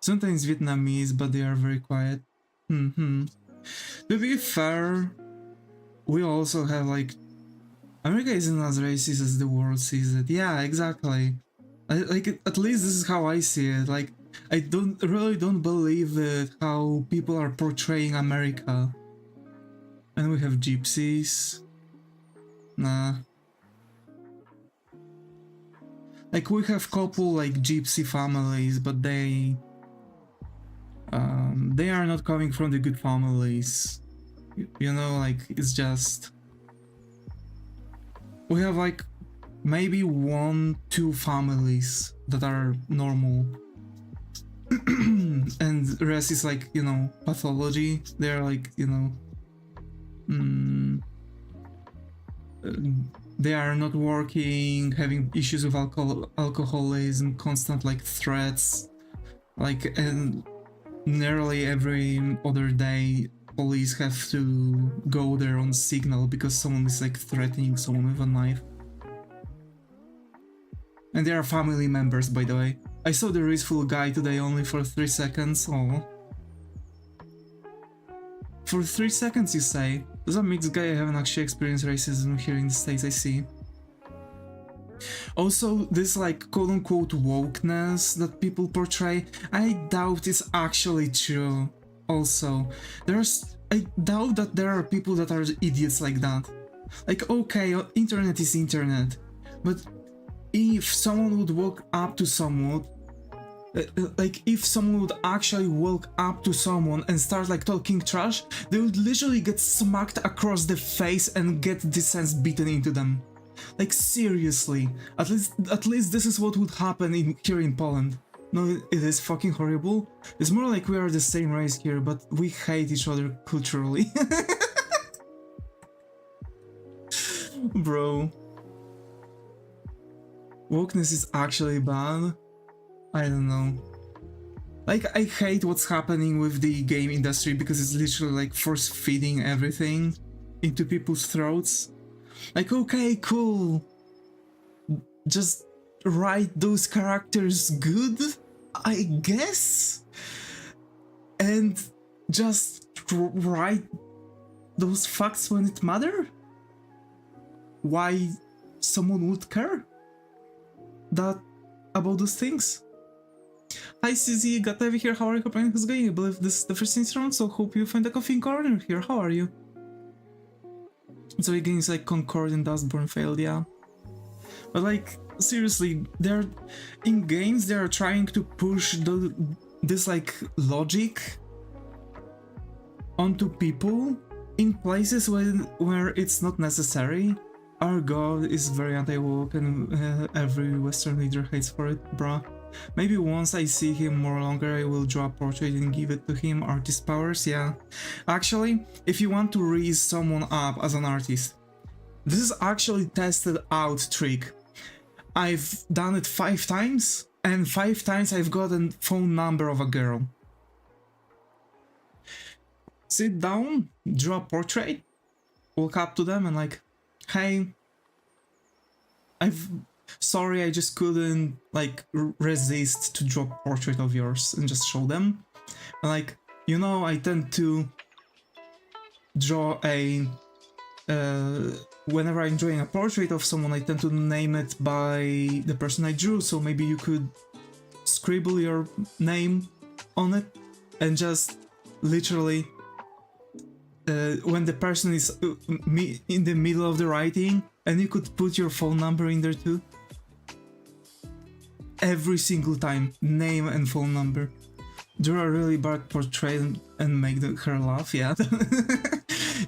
Sometimes Vietnamese, but they are very quiet. To be fair, we also have like... America isn't as racist as the world sees it. Yeah, exactly. Like, at least this is how I see it. Like, I really don't believe it how people are portraying America. And we have gypsies. Nah. Like, we have couple like gypsy families, but they are not coming from the good families. You know, like, it's just... We have like maybe 1-2 families that are normal. And the rest is like, you know, pathology. They're like, you know... they are not working, having issues with alcoholism, constant like threats, like, and nearly every other day police have to go there on signal because someone is like threatening someone with a knife. And they are family members, by the way. I saw the Wristful guy today only for 3 seconds. Oh. For 3 seconds, you say? As a mixed guy, I haven't actually experienced racism here in the States, I see. Also, this like quote-unquote wokeness that people portray, I doubt it's actually true. Also, I doubt that there are people that are idiots like that. Like, okay, internet is internet, but if someone would walk up to someone, like if someone would actually walk up to someone and start like talking trash, they would literally get smacked across the face and get the sense beaten into them. Like, seriously, at least this is what would happen here in Poland. No, it is fucking horrible. It's more like we are the same race here, but we hate each other culturally. Bro. Wokeness is actually bad. I don't know. Like, I hate what's happening with the game industry because it's literally like force-feeding everything into people's throats. Like, okay, cool. Just write those characters good, I guess? And just write those facts when it matter? Why someone would care that about those things? Hi CZ, got over here, how are you? Hope everything's going? I believe this is the first instance round, so hope you find a coffee in corner here. How are you? So again, it's like Concord and Dustborn failed, yeah. But like, seriously, they're in games, they're trying to push this like logic onto people in places where it's not necessary. Our god is very anti-woke and every Western leader hates for it, bruh. Maybe once I see him more longer, I will draw a portrait and give it to him. Artist powers, yeah. Actually, if you want to raise someone up as an artist, this is actually tested out trick. I've done it 5 times, and 5 times I've got a phone number of a girl. Sit down, draw a portrait, walk up to them and like, hey, sorry, I just couldn't like resist to draw a portrait of yours, and just show them. And like, you know, I tend to draw a whenever I'm drawing a portrait of someone, I tend to name it by the person I drew, so maybe you could scribble your name on it and just literally when the person is in the middle of the writing, and you could put your phone number in there too. Every single time, name and phone number. Draw a really bad portrait and make her laugh, yeah.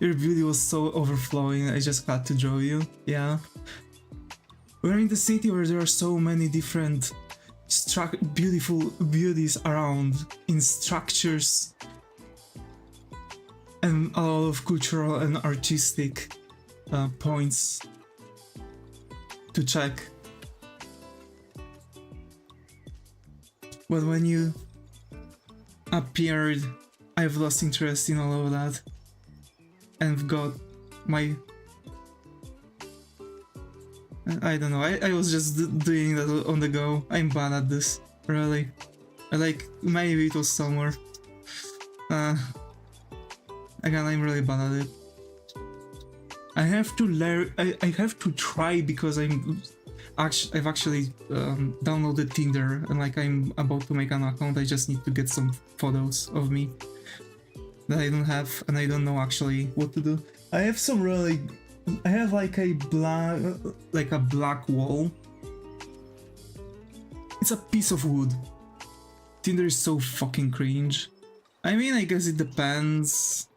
Your beauty was so overflowing, I just had to draw you, yeah. We're in the city where there are so many different beautiful beauties around, in structures, and a lot of cultural and artistic points to check. But when you appeared, I've lost interest in all of that, and got my... I don't know, I was just doing that on the go. I'm bad at this, really. Like, maybe it was somewhere. Again, I'm really bad at it. I have to learn, I have to try, because I've actually downloaded Tinder, and like I'm about to make an account. I just need to get some photos of me that I don't have, and I don't know actually what to do. I have some really, I have like a black wall. It's a piece of wood. Tinder is so fucking cringe. I mean, I guess it depends.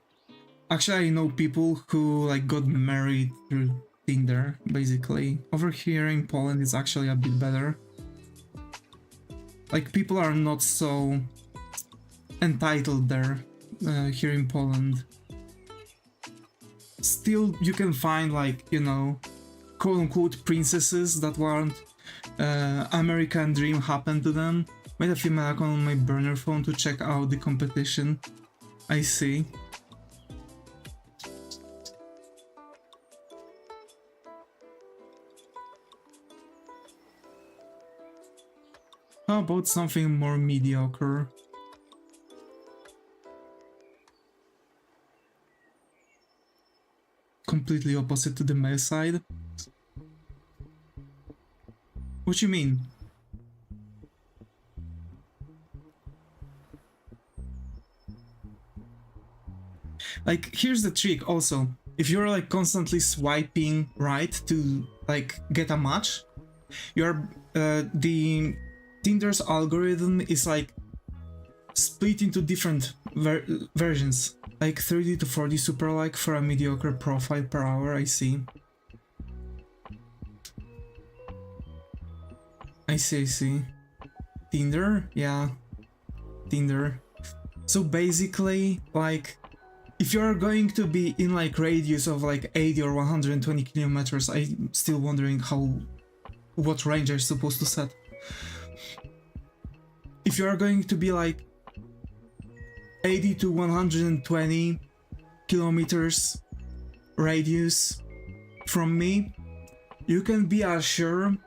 Actually, I know people who like got married through Tinder, basically. Over here in Poland, it's actually a bit better. Like, people are not so entitled there, here in Poland. Still, you can find, like, you know, quote-unquote princesses that want American dream happen to them. Made a female account on my burner phone to check out the competition. I see. How about something more mediocre? Completely opposite to the male side? What you mean? Like, here's the trick also. If you're like constantly swiping right to like get a match, you're the Tinder's algorithm is like split into different versions, like 30 to 40 super like for a mediocre profile per hour. I see. I see. Tinder? Yeah. Tinder. So basically, like, if you're going to be in like radius of like 80 or 120 kilometers, I'm still wondering how what range I'm supposed to set. If you are going to be like 80 to 120 kilometers radius from me, you can be assured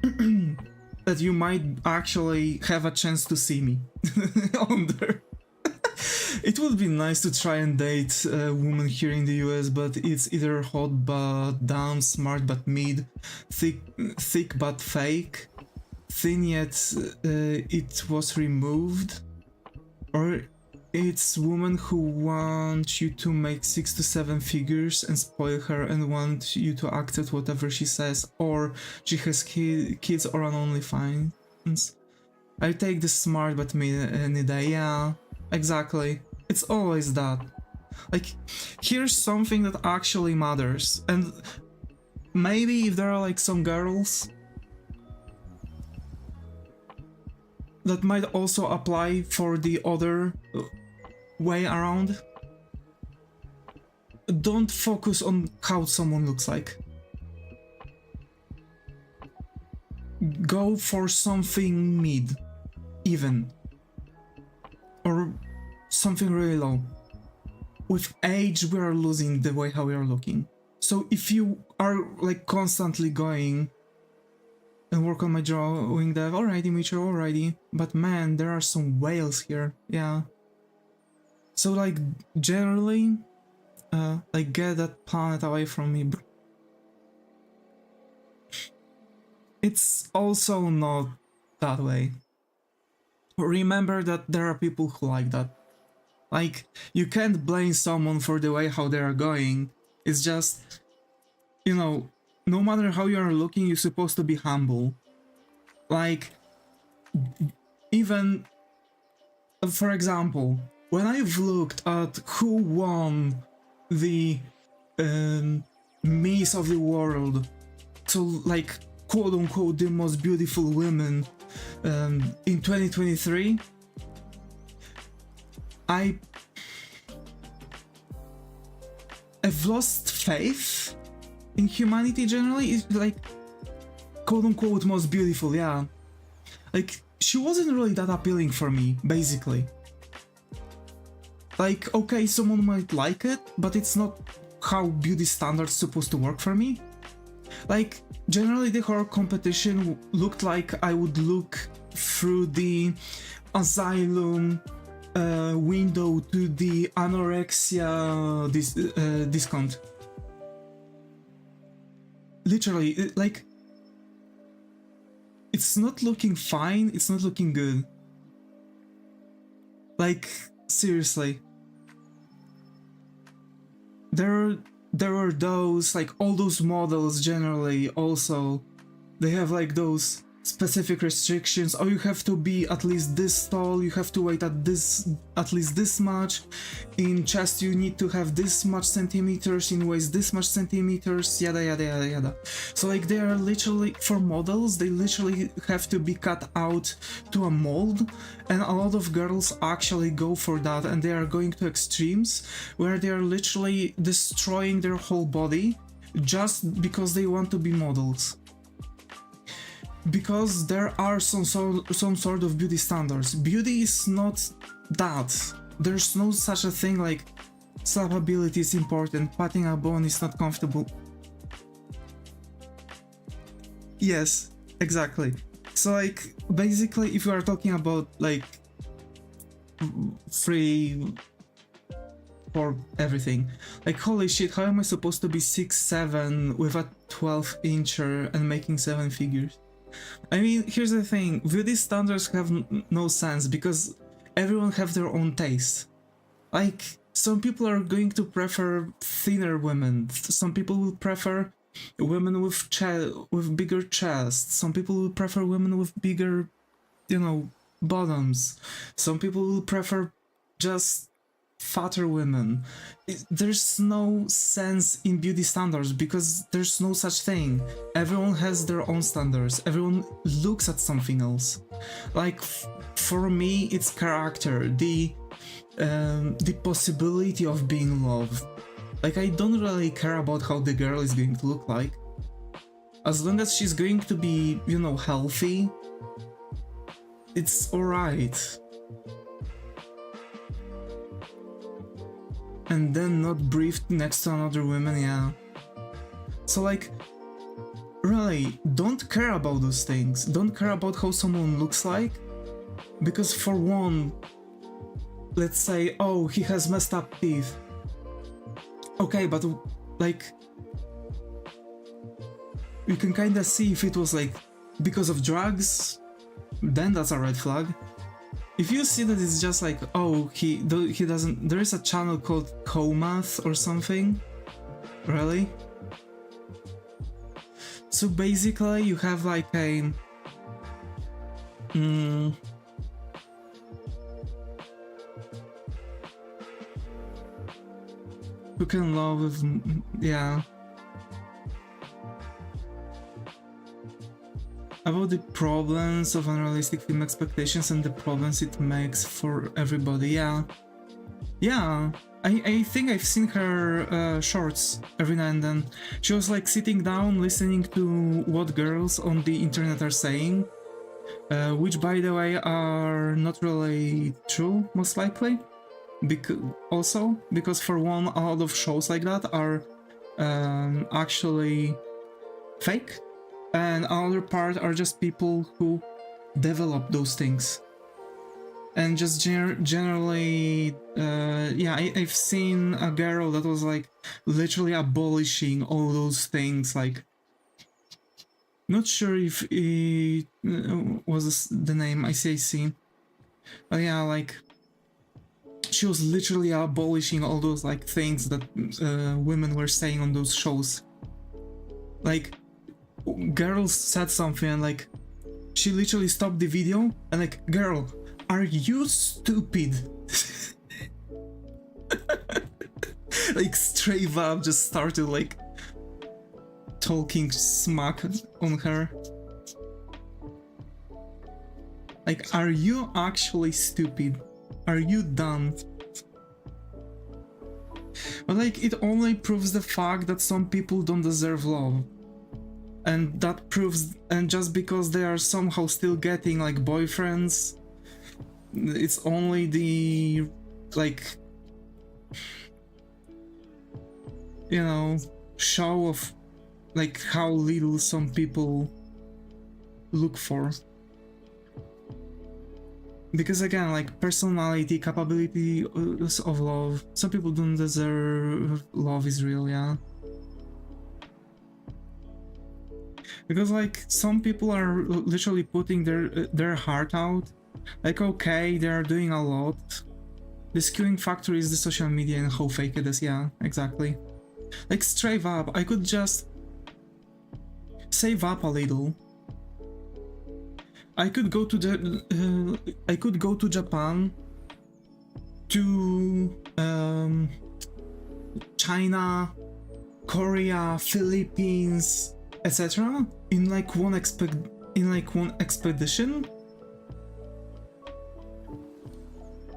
that you might actually have a chance to see me on there. It would be nice to try and date a woman here in the US, but it's either hot but dumb, smart but mid, thick but fake, thin yet it was removed, or it's women who want you to make 6 to 7 figures and spoil her and want you to accept whatever she says, or she has kids or an OnlyFans. I take the smart but mid any day, yeah, exactly. It's always that. Like, here's something that actually matters, and maybe if there are like some girls that might also apply for the other way around. Don't focus on how someone looks like. Go for something mid, even, or something really low. With age, we are losing the way how we are looking. So if you are like constantly going and work on my drawing dev, alrighty, Mitchell, alrighty, but man, there are some whales here, yeah. So like, generally, like, get that planet away from me. It's also not that way. Remember that there are people who like that. Like, you can't blame someone for the way how they are going. It's just, you know, no matter how you are looking, you're supposed to be humble. Like, even, for example, when I've looked at who won the Miss of the World, so like, quote-unquote, the most beautiful women in 2023, I've lost faith in humanity generally. It's like, quote-unquote, most beautiful, yeah. Like, she wasn't really that appealing for me, basically. Like, okay, someone might like it, but it's not how beauty standards supposed to work for me. Like, generally the whole competition looked like I would look through the asylum window to the anorexia discount. Literally, like, it's not looking fine, it's not looking good. Like, seriously. There were those, like, all those models generally also, they have like those specific restrictions. Oh, you have to be at least this tall, you have to weight at least this much, in chest you need to have this much centimeters, in waist this much centimeters, yada yada yada yada. So like, they are literally, for models, they literally have to be cut out to a mold, and a lot of girls actually go for that, and they are going to extremes where they are literally destroying their whole body just because they want to be models. Because there are some sort of beauty standards. Beauty is not that. There's no such a thing like slappability is important, patting a bone is not comfortable. Yes, exactly. So like, basically, if you are talking about like free for everything, like, holy shit, how am I supposed to be 6'7" with a 12-incher and making 7 figures? I mean, here's the thing, beauty standards have no sense because everyone have their own taste. Like, some people are going to prefer thinner women, some people will prefer women with bigger chests, some people will prefer women with bigger, you know, bottoms, some people will prefer just fatter women. There's no sense in beauty standards because there's no such thing. Everyone has their own standards, everyone looks at something else. Like, for me, it's character, the possibility of being loved. Like, I don't really care about how the girl is going to look like. As long as she's going to be, you know, healthy, it's alright. And then not breathed next to another woman, yeah. So like, really, don't care about those things. Don't care about how someone looks like. Because for one, let's say, oh, he has messed up teeth. Okay, but like, you can kinda see if it was like because of drugs, then that's a red flag. If you see that it's just like, oh, he doesn't, there is a channel called Comath or something, really? So basically you have like a, who can love with, yeah. About the problems of unrealistic film expectations and the problems it makes for everybody, yeah. Yeah, I think I've seen her shorts every now and then. She was like sitting down listening to what girls on the internet are saying, which by the way are not really true, most likely. Because for one, a lot of shows like that are actually fake. And another part are just people who develop those things. And just generally, yeah, I've seen a girl that was like literally abolishing all those things, like, not sure if it was the name ICAC, but yeah, like, she was literally abolishing all those like things that women were saying on those shows. Like, girls said something and like she literally stopped the video and like, girl, are you stupid? Like straight up just started like talking smack on her. Like, are you actually stupid? Are you dumb? But like, it only proves the fact that some people don't deserve love. And that proves, and just because they are somehow still getting like boyfriends, it's only the, like, you know, show of like how little some people look for. Because again, like, personality, capability of love, some people don't deserve love is real, yeah. Because like, some people are literally putting their heart out. Like, okay, they are doing a lot. The skewing factor is the social media and how fake it is, yeah, exactly. Like, straight up, I could just save up a little. I could go to the I could go to Japan, to China, Korea, Philippines, etc. in like one expedition,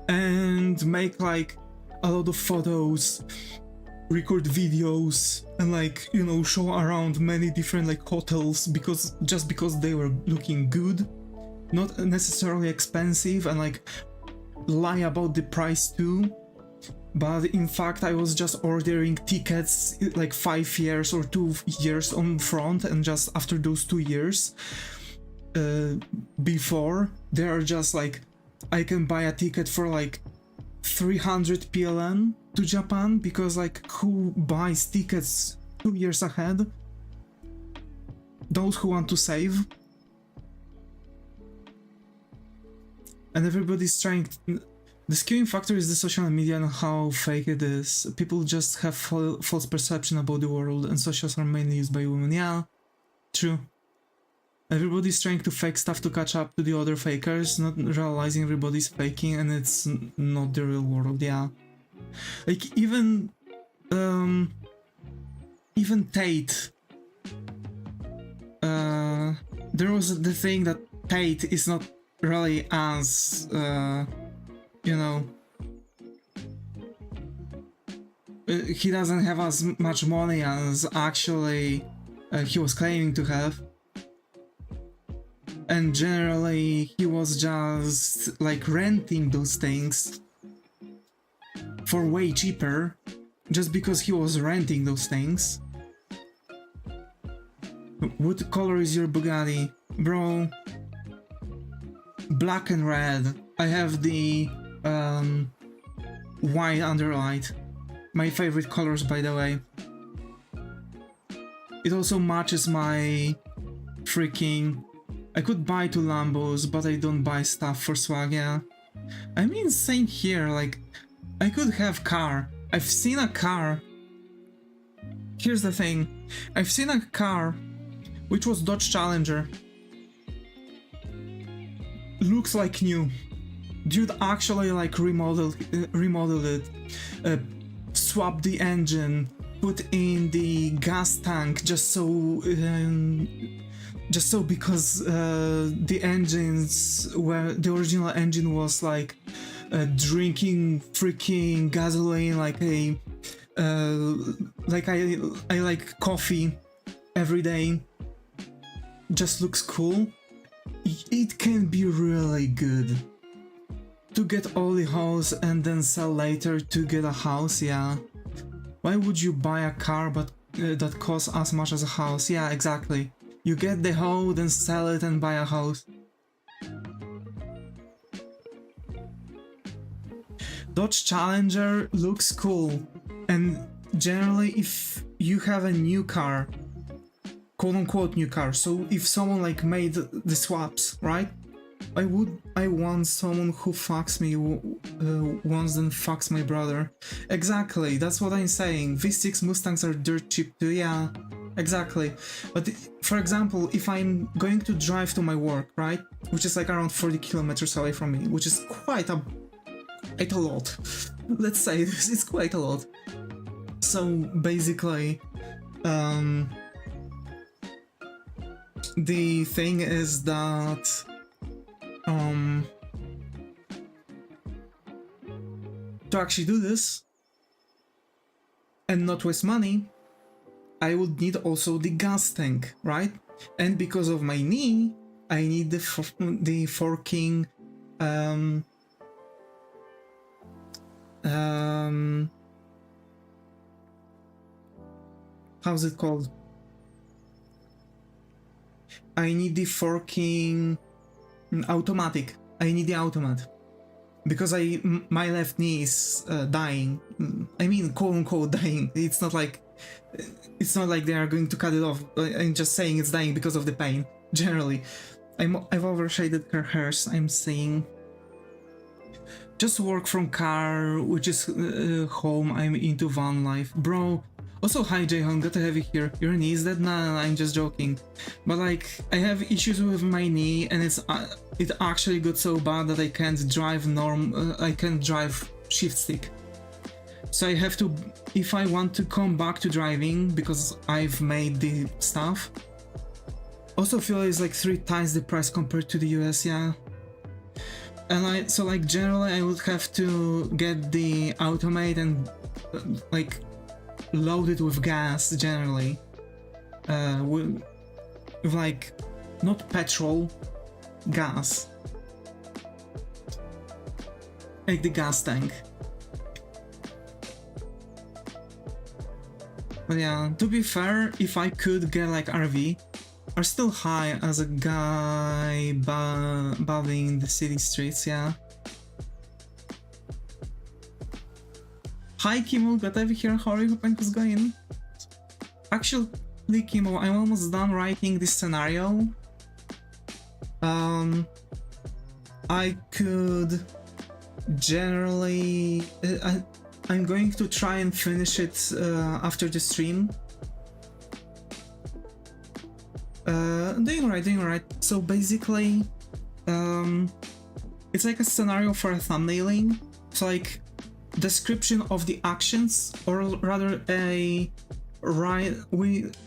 and make like a lot of photos, record videos, and like, you know, show around many different like hotels because they were looking good, not necessarily expensive, and like lie about the price too. But in fact, I was just ordering tickets like 5 years or 2 years on front, and just after those 2 years before, they are just like, I can buy a ticket for like 300 PLN to Japan, because like, who buys tickets 2 years ahead? Those who want to save. And everybody's trying to, the skewing factor is the social media and how fake it is. People just have false perception about the world, and socials are mainly used by women. Yeah, true. Everybody's trying to fake stuff to catch up to the other fakers, not realizing everybody's faking and it's not the real world, yeah. Like, even Tate. There was the thing that Tate is not really as, you know, he doesn't have as much money as actually he was claiming to have. And generally he was just like renting those things for way cheaper, just because he was renting those things. What color is your Bugatti? Bro, black and red. I have the white underlight. My favorite colors, by the way. It also matches my freaking... I could buy 2 Lambos, but I don't buy stuff for swag, yeah. I mean, same here, like, I could have car. I've seen a car. Here's the thing. I've seen a car, which was Dodge Challenger. Looks like new. Dude actually like remodeled it, swapped the engine, put in the gas tank just so because the original engine was like drinking freaking gasoline like a I like coffee every day. Just looks cool. It can be really good to get all the house and then sell later to get a house. Yeah, why would you buy a car but that costs as much as a house? Yeah, exactly. You get the hoe, then sell it and buy a house. Dodge Challenger looks cool, and generally if you have a new car, quote-unquote new car, so if someone like made the swaps, right? I want someone who fucks me once, then fucks my brother. Exactly, that's what I'm saying. V6 Mustangs are dirt cheap too, yeah. Exactly. But for example, if I'm going to drive to my work, right? Which is like around 40 kilometers away from me, which is quite a lot. Let's say this is quite a lot. So basically, the thing is that to actually do this and not waste money, I would need also the gas tank, right? And because of my knee, I need the forking how's it called? I need the forking automatic. I need the automat because my left knee is dying. I mean, quote unquote dying. It's not like they are going to cut it off. I'm just saying it's dying because of the pain. Generally, I've overshaded her hairs. I'm saying just work from car, which is home. I'm into van life, bro. Also, hi Jayhon, good to have you here. Your knee is dead? Nah, I'm just joking. But like, I have issues with my knee, and it actually got so bad that I can't drive I can't drive shift stick. So I have to, if I want to come back to driving, because I've made the stuff. Also, fuel is like 3 times the price compared to the US, yeah. And so like generally I would have to get the automate and like loaded with gas generally, with like not petrol, gas, like the gas tank. But yeah, to be fair, if I could get like RV, are still high as a guy bathing the city streets, yeah. Hi Kimo, got over here, how are you? Hope it's going. Actually, Kimo, I'm almost done writing this scenario. I could generally... I'm going to try and finish it after the stream. Doing alright. So basically, it's like a scenario for a thumbnailing. It's like description of the actions, or rather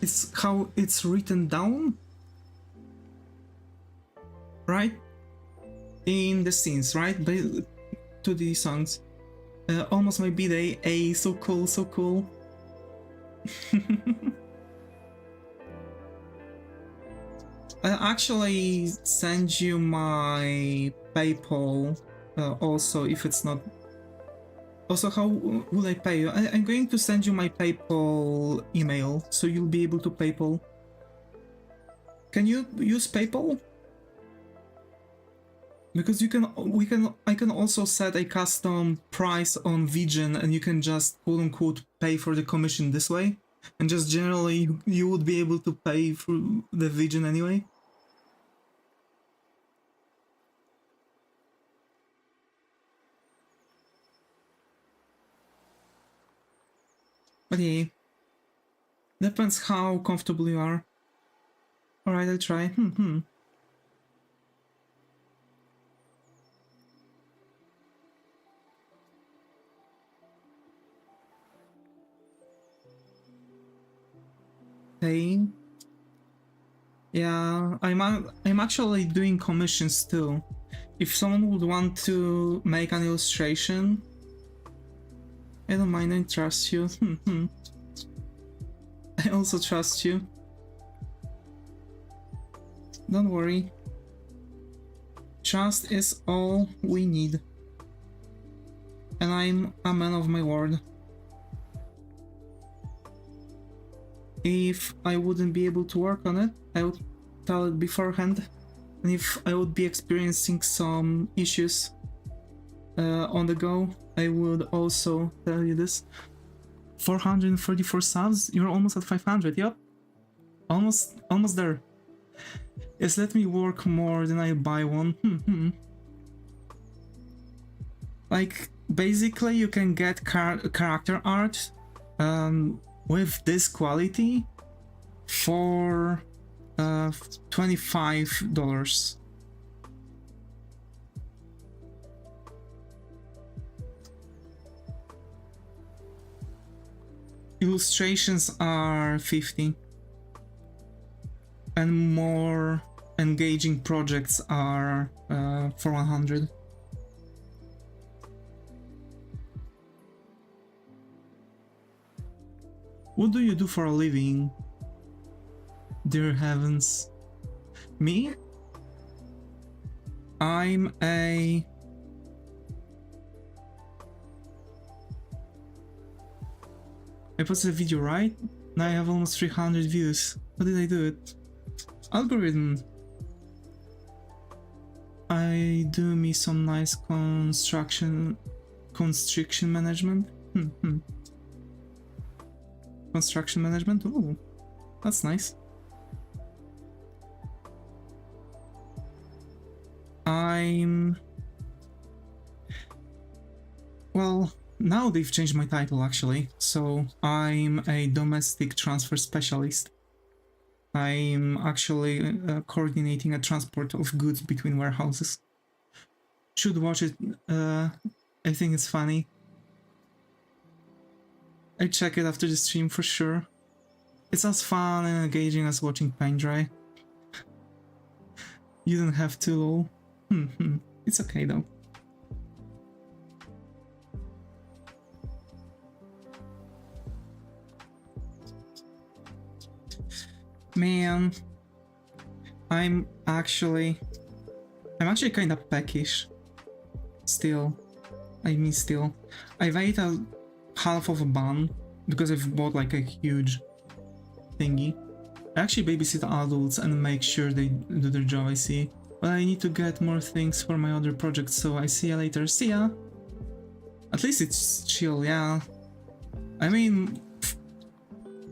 it's how it's written down, right, in the scenes, right, to the songs. Almost my b-day. So cool. I'll actually send you my PayPal also if it's not. Also, how will I pay you? I'm going to send you my PayPal email so you'll be able to PayPal. Can you use PayPal? Because I can also set a custom price on Vision and you can just quote unquote pay for the commission this way. And just generally you would be able to pay through the Vision anyway. But yeah, depends how comfortable you are. Alright, I'll try. Okay. Yeah, I'm actually doing commissions too. If someone would want to make an illustration, I don't mind, I trust you. I also trust you. Don't worry. Trust is all we need. And I'm a man of my word. If I wouldn't be able to work on it, I would tell it beforehand. And if I would be experiencing some issues on the go, I would also tell you this. 434 subs? You're almost at 500, yep. Almost there. Yes, let me work more than I buy one. Like, basically you can get character art with this quality for $25. Illustrations are 50 and more engaging projects are for 100. What do you do for a living? Dear heavens. Me? I'm a... I posted a video, right? Now I have almost 300 views. How did I do it? Algorithm. I do me some nice constriction management. Construction management? Ooh, that's nice. Well, now they've changed my title actually, so I'm a domestic transfer specialist. I'm actually coordinating a transport of goods between warehouses. Should watch it, I think it's funny. I check it after the stream for sure. It's as fun and engaging as watching paint dry. You don't have to, lol. It's okay though. Man, I'm actually kind of peckish. Still. I mean still. I've ate a half of a bun because I've bought like a huge thingy. I actually babysit adults and make sure they do their job, I see. But I need to get more things for my other projects, so I see ya later. See ya! At least it's chill, yeah. I mean,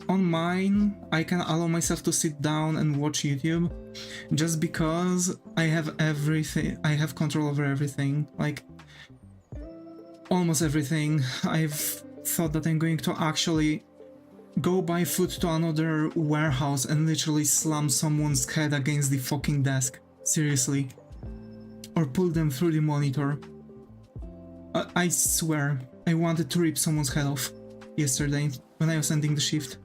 on mine, I can allow myself to sit down and watch YouTube just because I have everything, I have control over everything, like almost everything. I've thought that I'm going to actually go buy food to another warehouse and literally slam someone's head against the fucking desk. Seriously. Or pull them through the monitor. I swear, I wanted to rip someone's head off yesterday when I was ending the shift.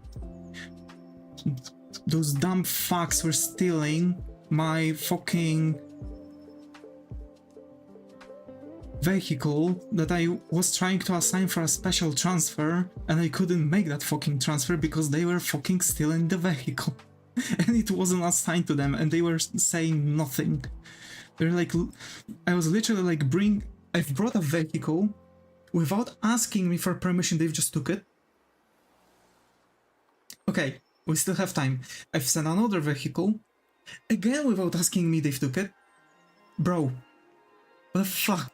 Those dumb fucks were stealing my fucking vehicle that I was trying to assign for a special transfer, and I couldn't make that fucking transfer because they were fucking stealing the vehicle. and it wasn't assigned to them, and they were saying nothing. They're like, I was literally like, I've brought a vehicle without asking me for permission, they've just took it. Okay, we still have time. I've sent another vehicle, again without asking me, they've took it. Bro, what the fuck?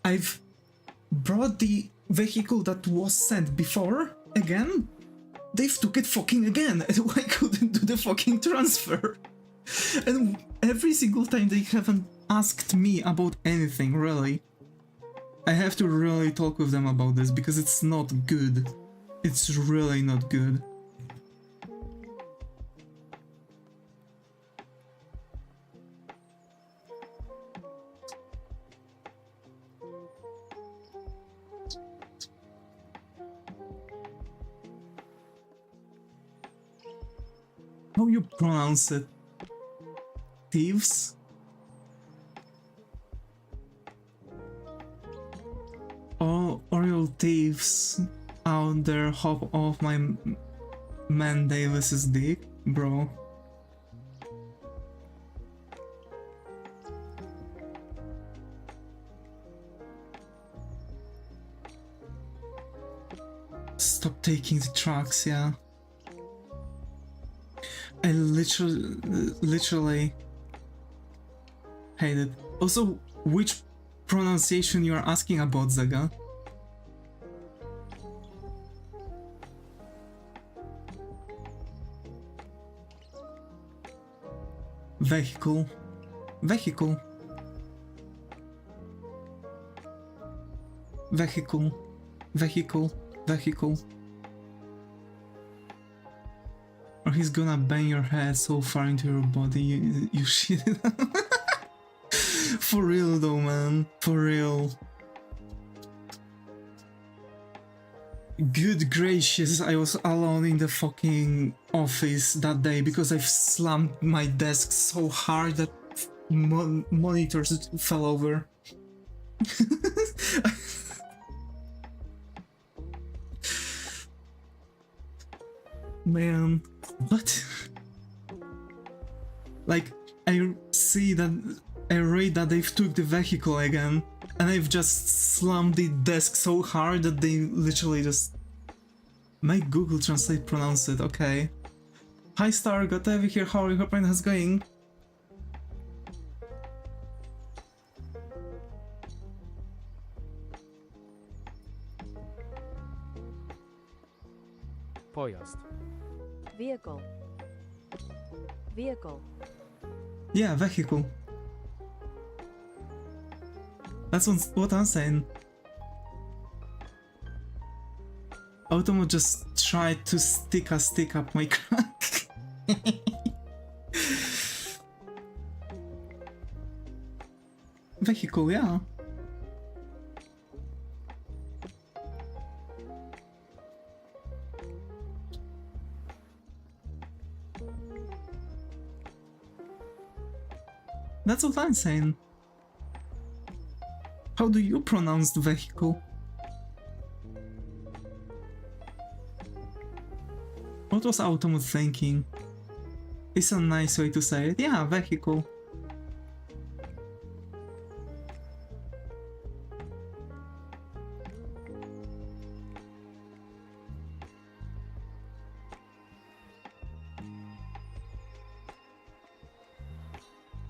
I've brought the vehicle that was sent before, again? They've took it fucking again, and I couldn't do the fucking transfer. And every single time they haven't asked me about anything, really. I have to really talk with them about this, because it's not good. It's really not good. How you pronounce it? Thieves? Or your thieves out there hop off my man Davis's dick, bro. Stop taking the trucks, yeah. I literally hate it. Also, which pronunciation you are asking about, Zaga? Vehicle. Vehicle. Vehicle. Vehicle. Vehicle. Or he's gonna bang your head so far into your body, you shit. For real though, man. For real. Good gracious, I was alone in the fucking office that day because I've slammed my desk so hard that monitors fell over. Man, what? Like, I see that, I read that they've took the vehicle again, and I've just slammed the desk so hard that they literally just make Google Translate pronounce it, okay. Hi Star, got Evie here, how are you? Hope it's going. Pojazd. Vehicle. Vehicle. Yeah, vehicle. That's what I'm saying. Automo just tried to stick a stick up my crack. Vehicle, yeah. That's what I'm saying. How do you pronounce the vehicle? What was Automo thinking? It's a nice way to say it. Yeah, vehicle.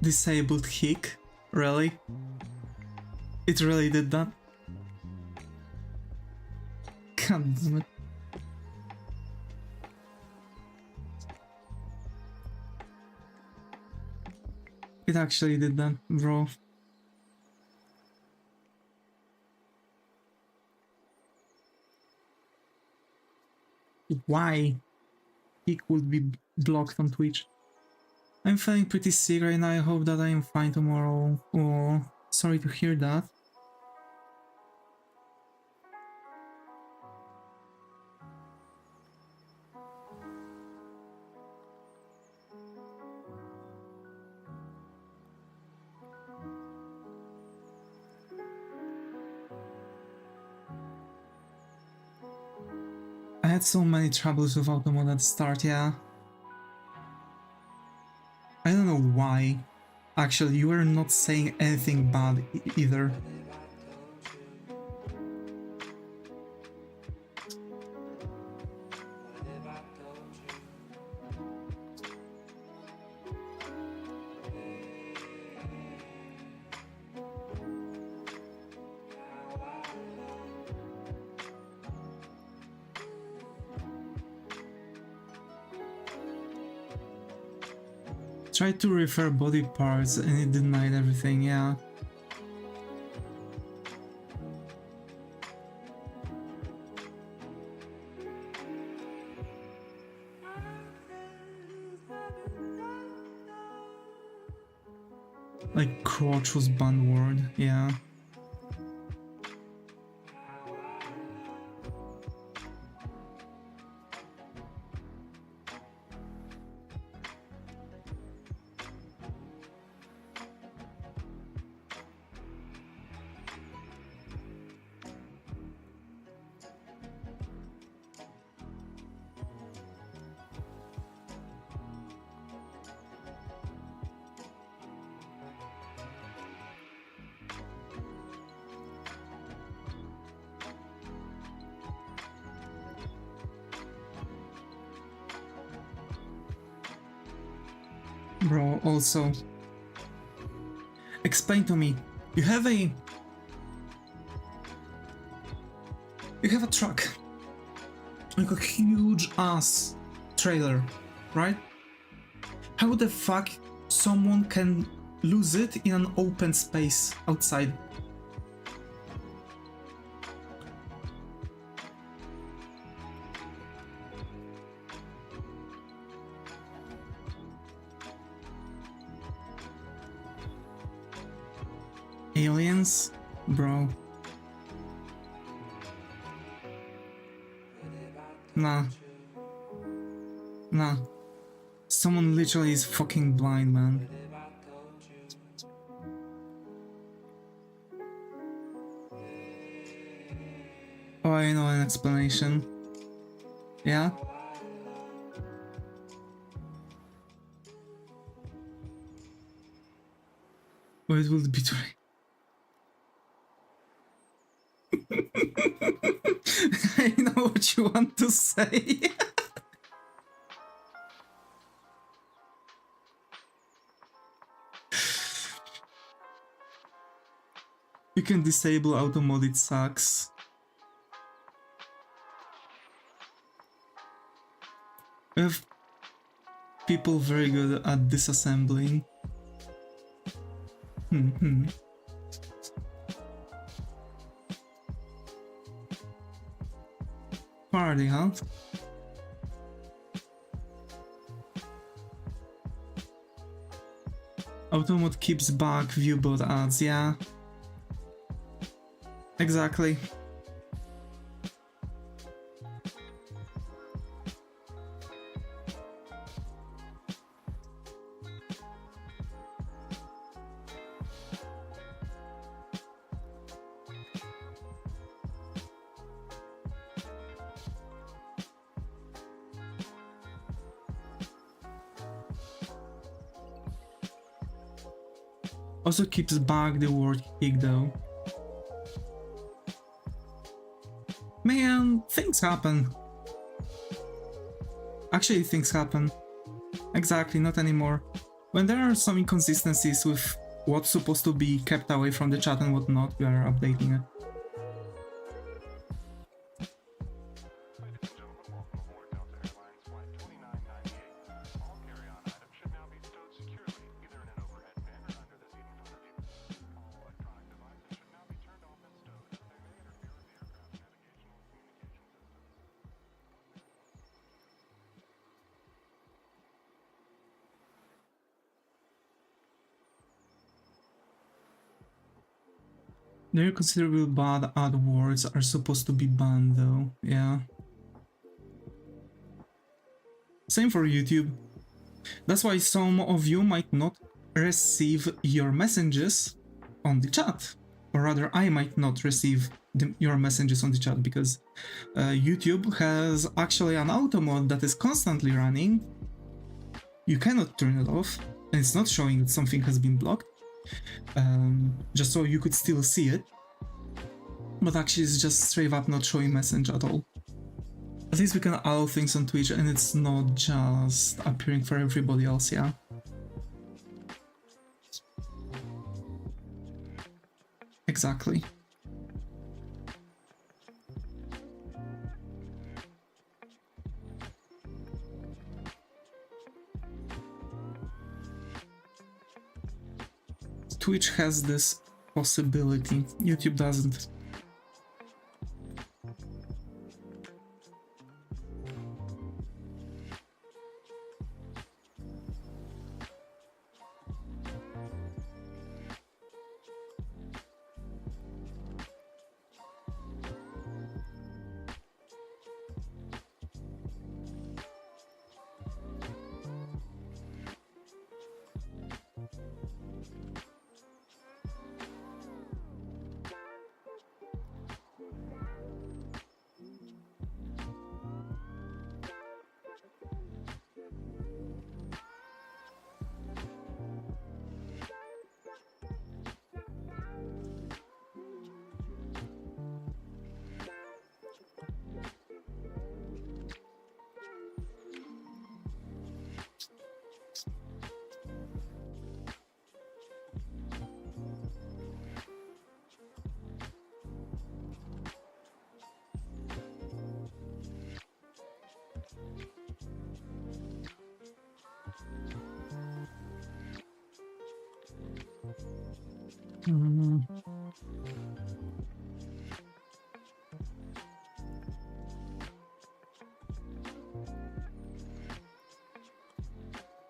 Disabled hick? Really? It really did that? God damn it. It actually did that, bro. Why? He could be blocked on Twitch. I'm feeling pretty sick right now, I hope that I am fine tomorrow. Oh, sorry to hear that. I had so many troubles with Automo at the start, yeah. I don't know why. Actually, you were not saying anything bad either. Tried to refer body parts and it denied everything, yeah. Like crotch was banned word, yeah. Bro, also, explain to me, you have a truck, like a huge ass trailer, right? How the fuck someone can lose it in an open space outside? Aliens? Bro. Nah. Nah. Someone literally is fucking blind, man. Oh, I know an explanation. Yeah? Or it will betray. I know what you want to say. You can disable auto mode, it sucks. We have people very good at disassembling. Party, huh? Auto mode keeps back viewbot ads, yeah. Exactly. Also keeps back the word kick though. Man, things happen. Actually, things happen. Exactly, not anymore. When there are some inconsistencies with what's supposed to be kept away from the chat and what not, we are updating it. There are considerable bad ad words are supposed to be banned though, yeah. Same for YouTube. That's why some of you might not receive your messages on the chat. Or rather, I might not receive your messages on the chat because YouTube has actually an auto mode that is constantly running. You cannot turn it off. and it's not showing that something has been blocked, just so you could still see it, but actually it's just straight up not showing message at all. At least we can allow things on Twitch and it's not just appearing for everybody else, yeah? Exactly. Twitch has this possibility, YouTube doesn't.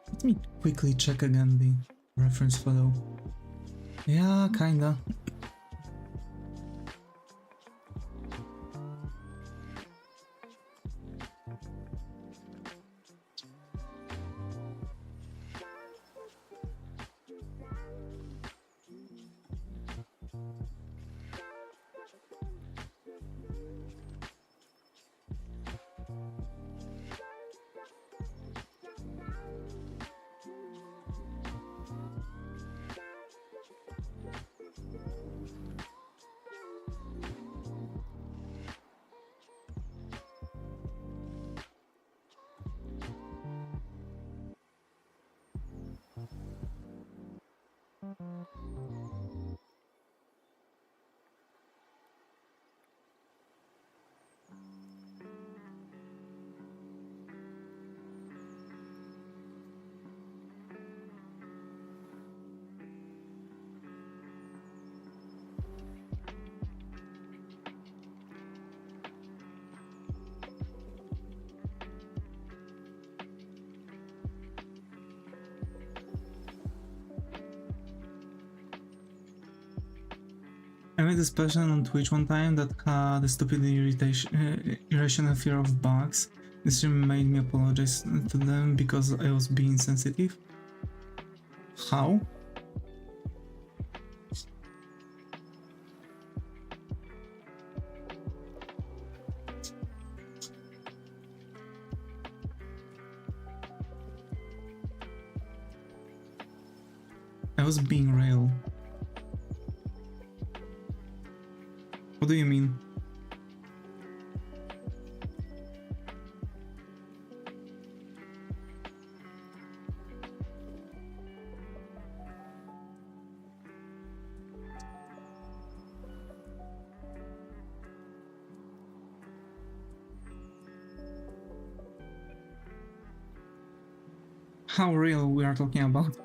Let me quickly check again the reference photo. Yeah, kinda. I met this person on Twitch one time that had a stupid irrational fear of bugs. This stream made me apologize to them because I was being sensitive. How? I was being real. What do you mean? How real we are talking about?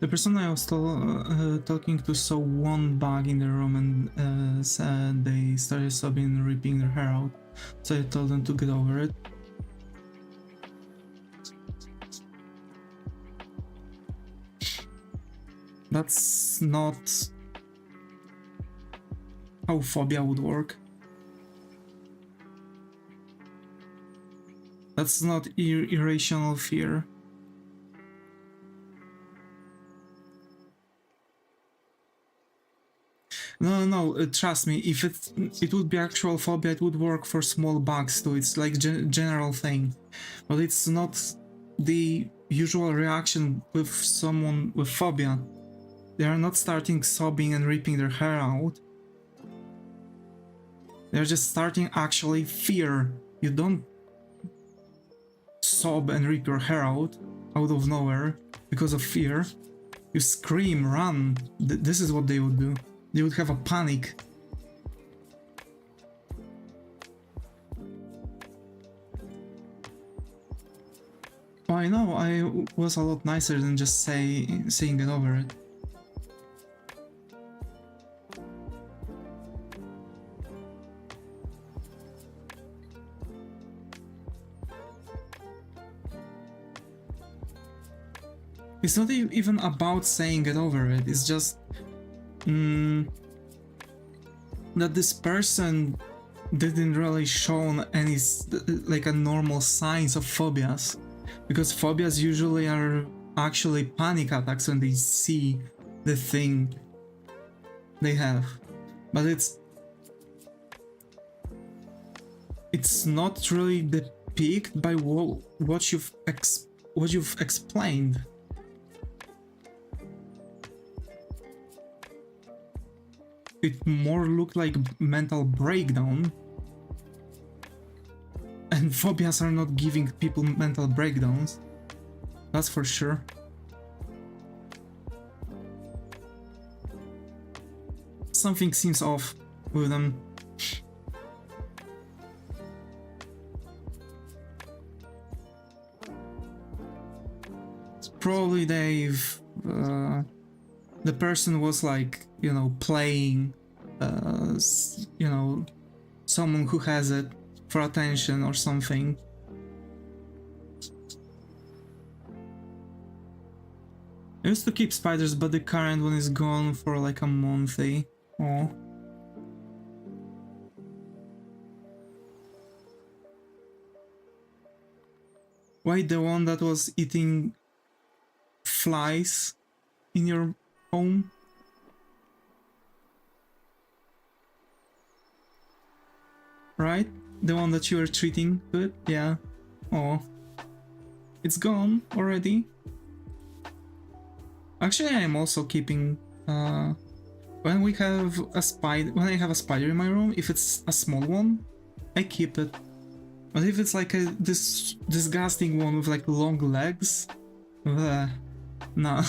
The person I was talking to saw one bug in the room and said they started sobbing and ripping their hair out, so I told them to get over it. That's not how phobia would work. That's not irrational fear. No, trust me, if it would be actual phobia, it would work for small bugs too, it's like general thing. But it's not the usual reaction with someone with phobia. They are not starting sobbing and ripping their hair out. They're just starting actually fear. You don't sob and rip your hair out of nowhere because of fear. You scream, run. This is what they would do. They would have a panic. Oh, I know, I was a lot nicer than just saying it over it. It's not even about saying it over it, it's just that this person didn't really show any like a normal signs of phobias, because phobias usually are actually panic attacks when they see the thing they have, but it's not really depicted by what you've explained. It more looked like mental breakdown, and phobias are not giving people mental breakdowns, that's for sure. Something seems off with them. It's probably the person was like, you know, playing, you know, someone who has it for attention or something. I used to keep spiders, but the current one is gone for like a month. Oh. Why the one that was eating flies in your home? Right? The one that you were treating good? Yeah. Oh. It's gone already? Actually, I am also keeping, when I have a spider in my room, if it's a small one, I keep it. But if it's like this disgusting one with like long legs, nah.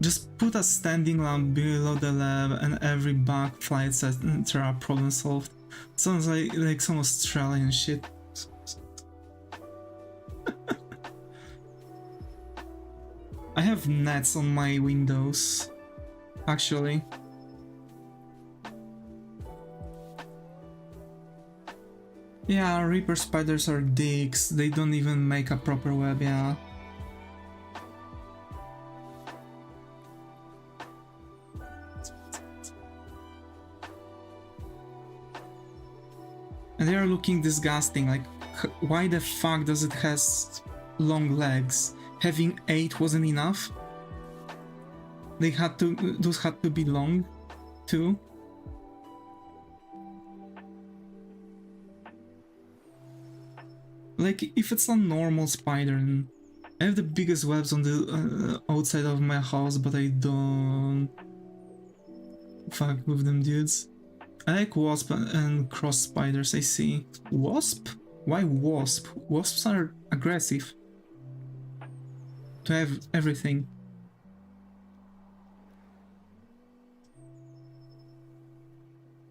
Just put a standing lamp below the lab and every bug fly, etc. Problem solved. Sounds like some Australian shit. I have nets on my windows, actually. Yeah, Reaper spiders are dicks, they don't even make a proper web, yeah. And they are looking disgusting, like, why the fuck does it has long legs? Having 8 wasn't enough? Those had to be long, too? Like, if it's a normal spider, I have the biggest webs on the outside of my house, but I don't fuck with them, dudes. I like wasp and cross spiders, I see. Wasp? Why wasp? Wasps are aggressive. To have everything.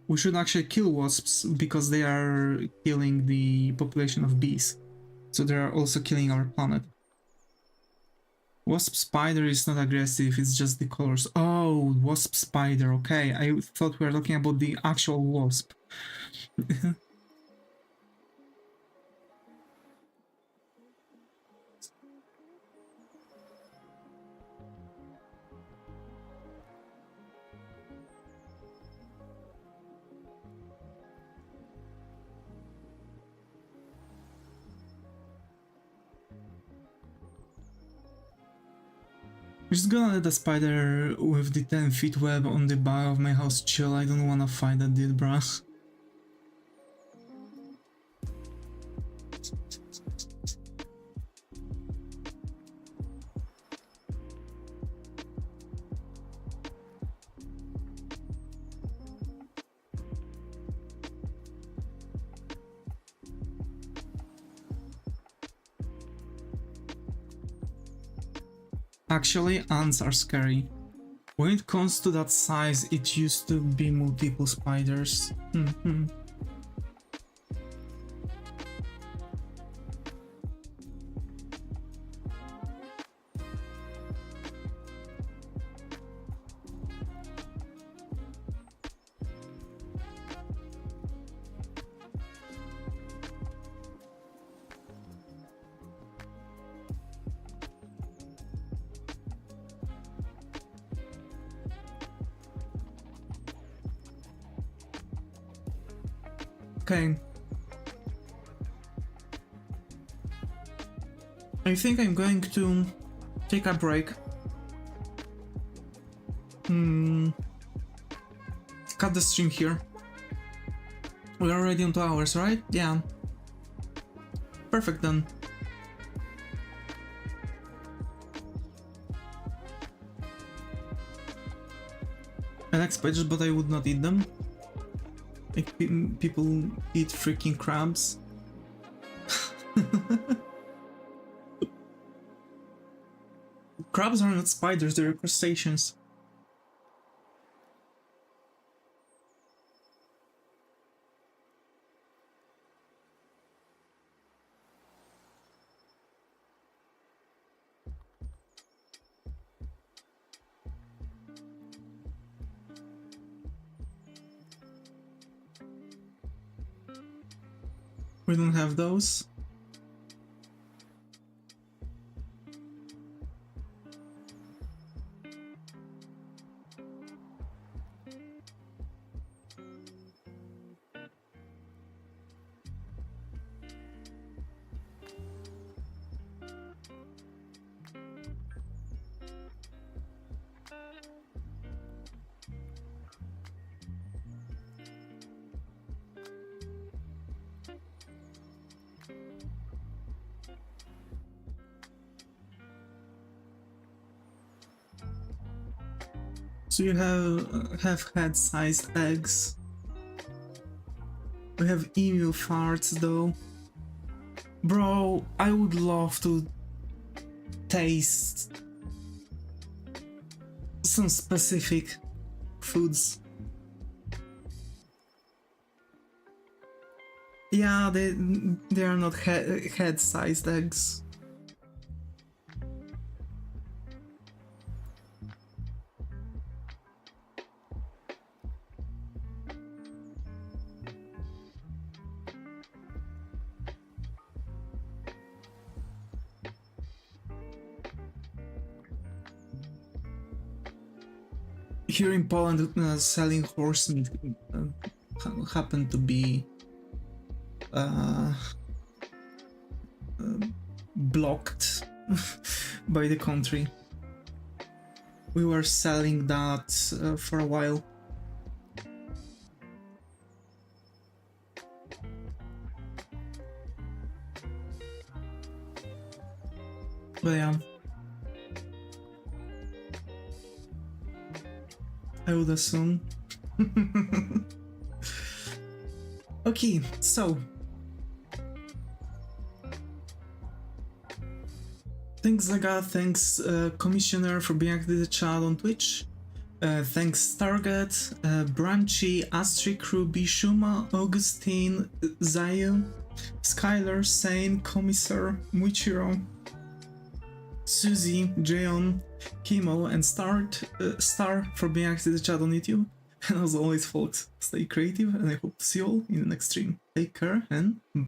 We should actually kill wasps because they are killing the population of bees. So they are also killing our planet. Wasp spider is not aggressive, it's just the colors. Oh, wasp spider, okay. I thought we were talking about the actual wasp. Just gonna let the spider with the 10 feet web on the back of my house chill. I don't wanna fight that dude, bruh. Actually, ants are scary. When it comes to that size, it used to be multiple spiders. Okay. I think I'm going to take a break. Cut the stream here. We're already on 2 hours, right? Yeah. Perfect then. I like spiders, but I would not eat them. Like people eat freaking crabs. Crabs are not spiders, they're crustaceans. We don't have those. So you have head-sized eggs. We have emu farts though. Bro, I would love to taste some specific foods. Yeah, they are not head-sized eggs. Here in Poland, selling horse meat happened to be blocked by the country. We were selling that for a while. But yeah. I would assume. Okay, so thanks Zaga, thanks Commissioner for being active in the chat on Twitch. Thanks Target, Branchy, Astrid, Ruby, Shuma, Augustine, Zayu, Skylar, Sane, Commissar, Muichiro, Susie, Jayon, Kimo, and Star for being active in the chat on YouTube. And as always, folks, stay creative, and I hope to see you all in the next stream. Take care and